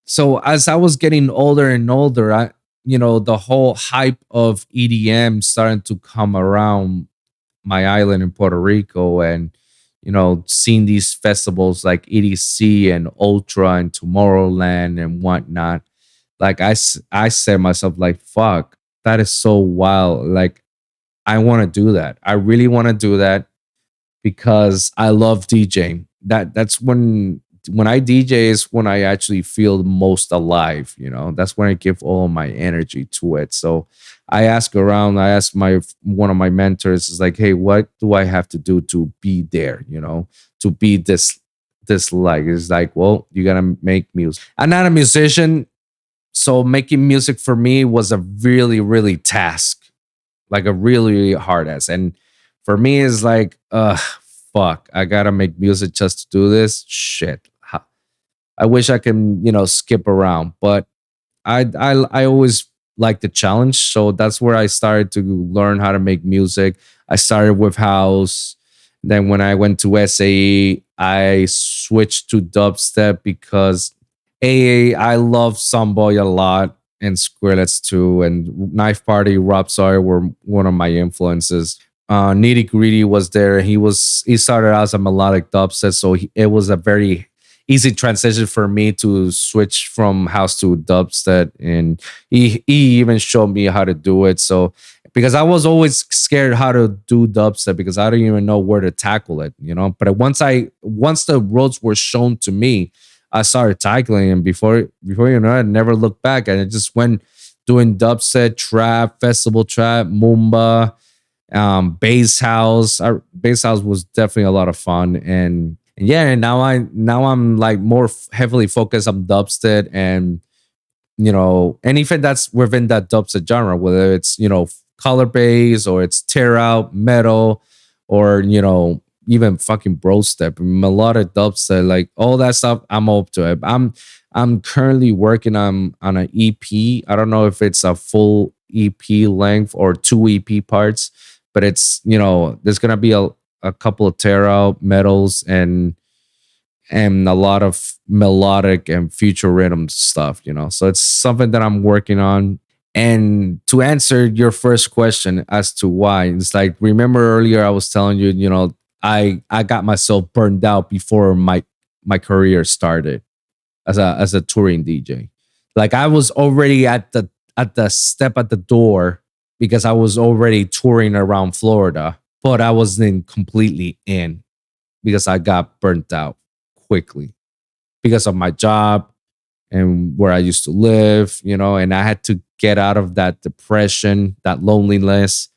Speaker 2: So as I was getting older and older, the whole hype of EDM starting to come around my island in Puerto Rico, and seeing these festivals like EDC and Ultra and Tomorrowland and whatnot. Like I said myself, like, fuck, that is so wild. Like I want to do that. I really want to do that because I love DJing. That's when I DJ is when I actually feel the most alive. That's when I give all my energy to it. So I ask around. I ask my one of my mentors is like, hey, what do I have to do to be there? To be this like it's like, well, you gotta make music. I'm not a musician, so making music for me was a really, really task, like a really, really hard ass. And for me, it's like, fuck, I gotta make music just to do this. Shit, I wish I can, skip around, but I always like the challenge. So that's where I started to learn how to make music. I started with house. Then when I went to SAE, I switched to dubstep because I love Samboy a lot and Skrillex too, and Knife Party, Rob Sawyer were one of my influences. Nitty Gritty was there. He started out as a melodic dubstep, so it was a very easy transition for me to switch from house to dubstep, and he even showed me how to do it. So because I was always scared how to do dubstep because I didn't even know where to tackle it. But once the roads were shown to me, I started tackling, and before you know it, I never looked back, and I just went doing dubstep, trap, festival trap, mumba, bass house was definitely a lot of fun, and yeah, and now I'm like more heavily focused on dubstep, and anything that's within that dubstep genre, whether it's color bass or it's tear out metal, or even fucking bro step, melodic dubstep, like all that stuff. I'm up to it. I'm currently working on an EP. I don't know if it's a full EP length or two EP parts, but it's there's gonna be a couple of tear out metals and a lot of melodic and future rhythm stuff, So it's something that I'm working on. And to answer your first question as to why, it's like, remember earlier I was telling you, I got myself burned out before my career started as a touring DJ. Like I was already at the step at the door because I was already touring around Florida, but I wasn't completely in because I got burnt out quickly because of my job and where I used to live, and I had to get out of that depression, that loneliness.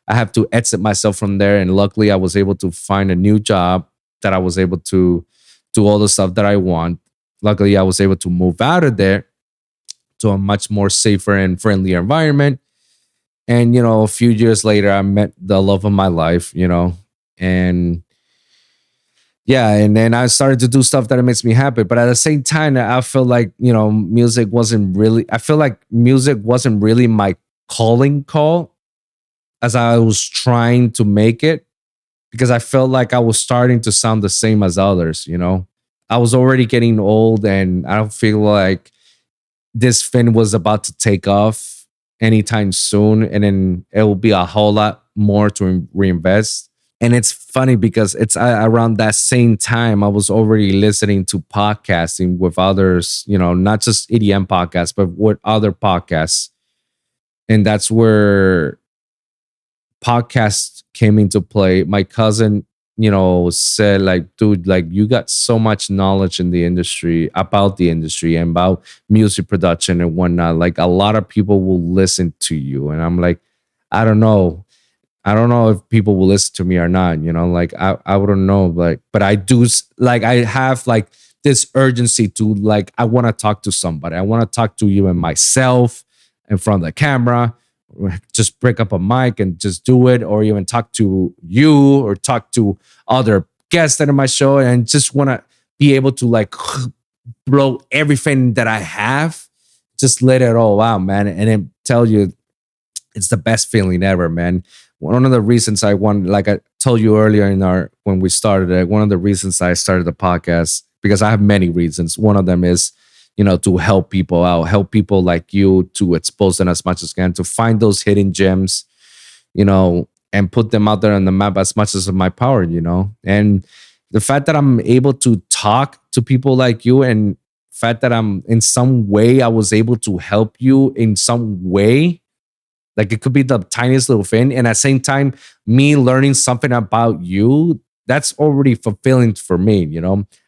Speaker 2: I have to exit myself from there. And luckily, I was able to find a new job that I was able to do all the stuff that I want. Luckily, I was able to move out of there to a much more safer and friendlier environment. And, a few years later, I met the love of my life, and yeah, and then I started to do stuff that makes me happy. But at the same time, I feel like, I feel like music wasn't really my calling call as I was trying to make it, because I felt like I was starting to sound the same as others, I was already getting old, and I don't feel like this fin was about to take off anytime soon. And then it will be a whole lot more to reinvest. And it's funny because it's around that same time I was already listening to podcasting with others, not just EDM podcasts, but with other podcasts. And that's where podcasts came into play. My cousin, said like, dude, like you got so much knowledge in the industry, about the industry and about music production and whatnot. Like a lot of people will listen to you. And I'm like, I don't know. I don't know if people will listen to me or not, like I wouldn't know, like, but I do, like, I have like this urgency to, like, I want to talk to somebody. I want to talk to you and myself in front of the camera, just break up a mic and just do it, or even talk to you or talk to other guests that are in my show, and just want to be able to like blow everything that I have, just let it all out, man. And then tell you, it's the best feeling ever, man. One of the reasons I want, like I told you earlier when we started it, one of the reasons I started the podcast, because I have many reasons. One of them is, to help people out, help people like you, to expose them as much as can, to find those hidden gems, and put them out there on the map as much as my power, And the fact that I'm able to talk to people like you, and fact that I'm in some way, I was able to help you in some way. Like it could be the tiniest little thing. And at the same time, me learning something about you, that's already fulfilling for me,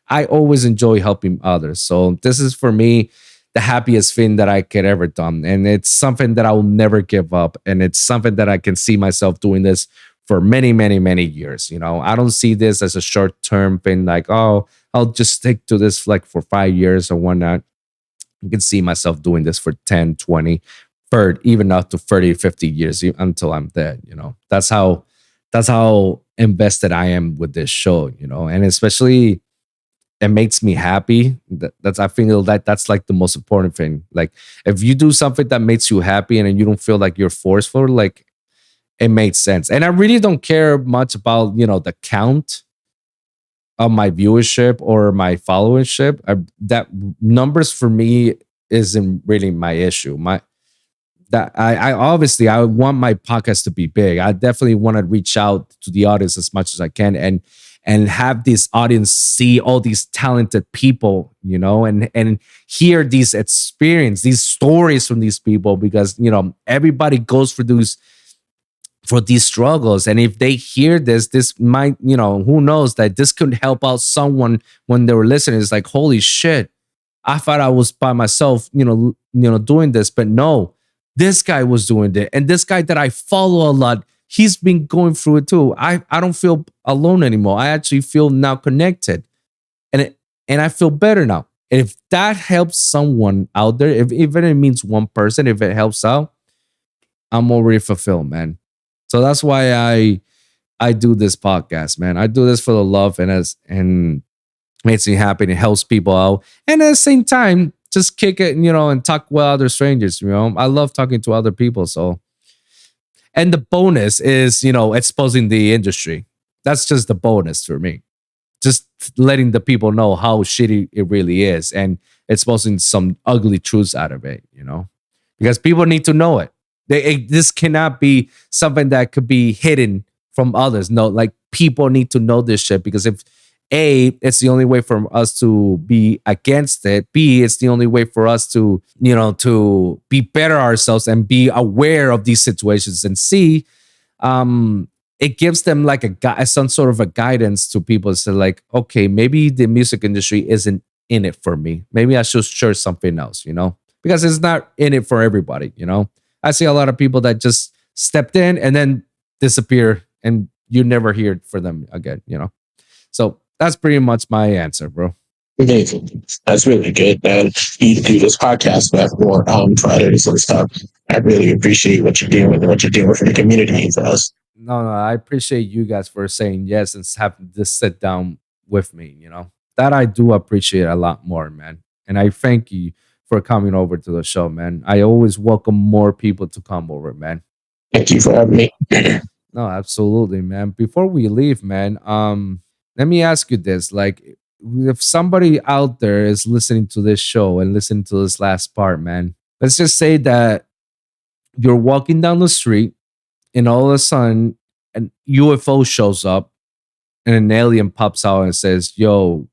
Speaker 2: I always enjoy helping others. So this is for me the happiest thing that I could ever done. And it's something that I will never give up. And it's something that I can see myself doing this for many, many, many years. I don't see this as a short-term thing, like, oh, I'll just stick to this like for 5 years or whatnot. I can see myself doing this for 10, 20, 30, even up to 30, 50 years until I'm dead. That's how invested I am with this show, and especially it makes me happy. I feel like that's like the most important thing. Like if you do something that makes you happy and you don't feel like you're forceful, like it makes sense. And I really don't care much about, the count of my viewership or my followership. That numbers for me isn't really my issue. I obviously I want my podcast to be big. I definitely want to reach out to the audience as much as I can, and have this audience see all these talented people, and hear these experience, these stories from these people, because everybody goes for these struggles. And if they hear this might, who knows, that this could help out someone when they were listening. It's like, holy shit, I thought I was by myself, doing this, but no, this guy was doing it. And this guy that I follow a lot, he's been going through it too. I don't feel alone anymore. I actually feel now connected. And I feel better now. And if that helps someone out there, if even it means one person, if it helps out, I'm already fulfilled, man. So that's why I do this podcast, man. I do this for the love and makes me happy and it helps people out. And at the same time, just kick it, and talk with other strangers. I love talking to other people. So, and the bonus is, exposing the industry. That's just the bonus for me. Just letting the people know how shitty it really is and exposing some ugly truths out of it, because people need to know it. This cannot be something that could be hidden from others. No, like people need to know this shit because if A, it's the only way for us to be against it. B, it's the only way for us to, to be better ourselves and be aware of these situations. And C, it gives them like some sort of a guidance to people. So like, okay, maybe the music industry isn't in it for me. Maybe I should share something else, because it's not in it for everybody, I see a lot of people that just stepped in and then disappear and you never hear for them again, So that's pretty much my answer, bro.
Speaker 1: Amazing. That's really good, man. You do this podcast with more writers and stuff. I really appreciate what you're doing and what you're doing for the community and for us.
Speaker 2: No, I appreciate you guys for saying yes and having this sit down with me, That I do appreciate a lot more, man. And I thank you for coming over to the show, man. I always welcome more people to come over, man.
Speaker 1: Thank you for having me.
Speaker 2: No, absolutely, man. Before we leave, man, let me ask you this. Like, if somebody out there is listening to this show and listening to this last part, man, let's just say that you're walking down the street and all of a sudden an UFO shows up and an alien pops out and says, yo,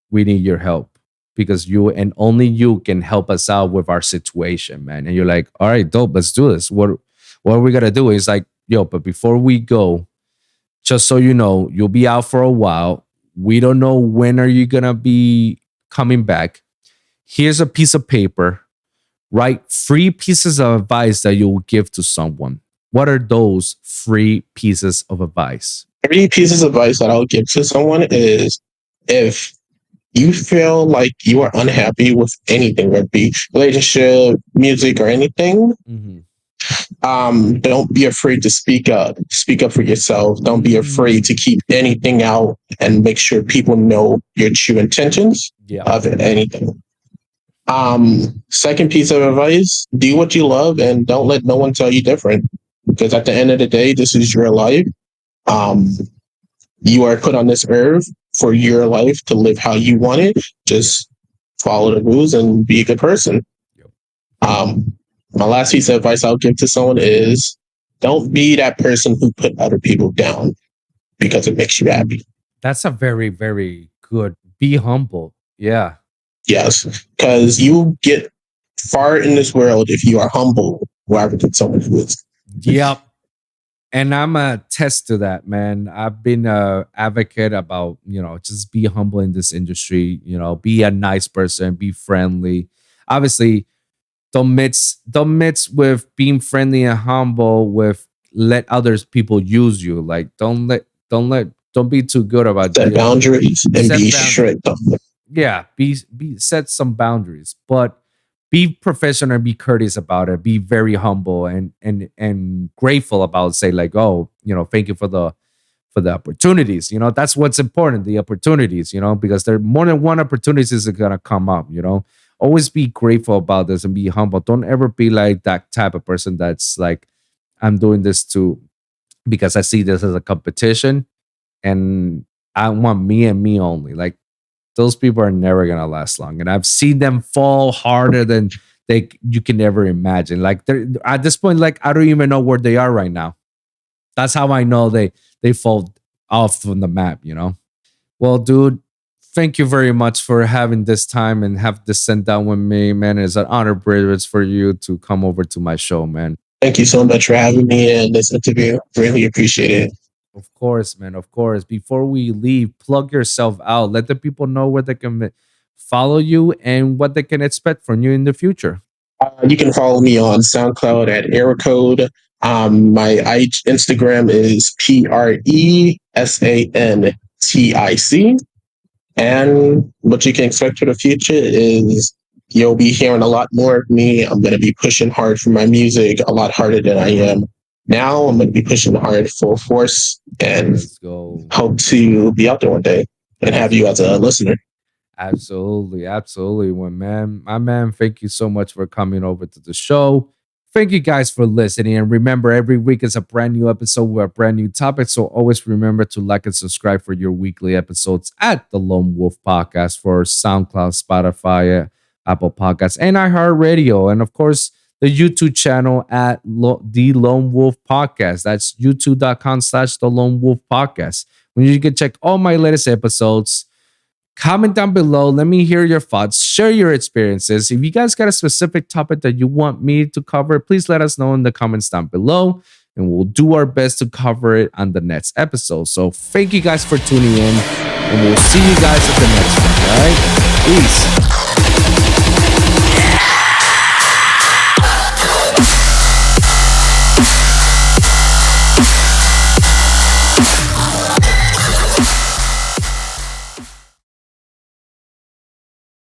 Speaker 2: we need your help because you and only you can help us out with our situation, man. And you're like, all right, dope, let's do this. What are we gonna do? It's like, yo, but before we go, just so you know, you'll be out for a while. We don't know when are you gonna be coming back. Here's a piece of paper. Write 3 pieces of advice that you will give to someone. What are those 3 pieces of advice?
Speaker 1: 3 pieces of advice that I'll give to someone is if you feel like you are unhappy with anything, whether it be relationship, music, or anything, don't be afraid to speak up. Speak up for yourself. Don't be afraid to keep anything out and make sure people know your true intentions of anything. Second piece of advice, do what you love and don't let no one tell you different. Because at the end of the day, this is your life. You are put on this earth for your life to live how you want it. Just follow the rules and be a good person. My last piece of advice I'll give to someone is don't be that person who put other people down because it makes you happy.
Speaker 2: That's a very, very good. Be humble. Yeah.
Speaker 1: Yes, because you get far in this world if you are humble rather than someone who is.
Speaker 2: Yep. And I'm a test to that, man. I've been a advocate about, just be humble in this industry, be a nice person, be friendly. Obviously, don't mix with being friendly and humble with let others people use you. Like don't be too good about
Speaker 1: set boundaries and be strict.
Speaker 2: Yeah, be set some boundaries, but be professional and be courteous about it. Be very humble and grateful about say like, oh, thank you for the opportunities. That's what's important, the opportunities, because there are more than one opportunities that are gonna come up, Always be grateful about this and be humble. Don't ever be like that type of person that's like, I'm doing this because I see this as a competition and I want me and me only. Like those people are never gonna last long. And I've seen them fall harder than you can never imagine. Like they're at this point, like I don't even know where they are right now. That's how I know they fall off from the map, Well, dude, thank you very much for having this time and have this sent down with me, man. It's an honor, privilege for you to come over to my show, man.
Speaker 1: Thank you so much for having me in this interview. Really appreciate it.
Speaker 2: Of course, man. Of course. Before we leave, plug yourself out. Let the people know where they can follow you and what they can expect from you in the future.
Speaker 1: You can follow me on SoundCloud at ErrorCode. My Instagram is PRESANTIC. And what you can expect for the future is you'll be hearing a lot more of me. I'm going to be pushing hard for my music, a lot harder than I am now. I'm going to be pushing hard full force and
Speaker 2: Let's go.
Speaker 1: hope to be out there one day and have you as a listener.
Speaker 2: Absolutely, absolutely. My man, thank you so much for coming over to the show. Thank you guys for listening. And remember, every week is a brand new episode with a brand new topic. So always remember to like and subscribe for your weekly episodes at the Lone Wolv Podcast for SoundCloud, Spotify, Apple Podcasts, and iHeartRadio. And of course, the YouTube channel at the Lone Wolv Podcast. That's youtube.com/the Lone Wolv Podcast. When you can check all my latest episodes. Comment down below. Let me hear your thoughts. Share your experiences. If you guys got a specific topic that you want me to cover, please let us know in the comments down below, and we'll do our best to cover it on the next episode. So thank you guys for tuning in, and we'll see you guys at the next one. All right? Peace.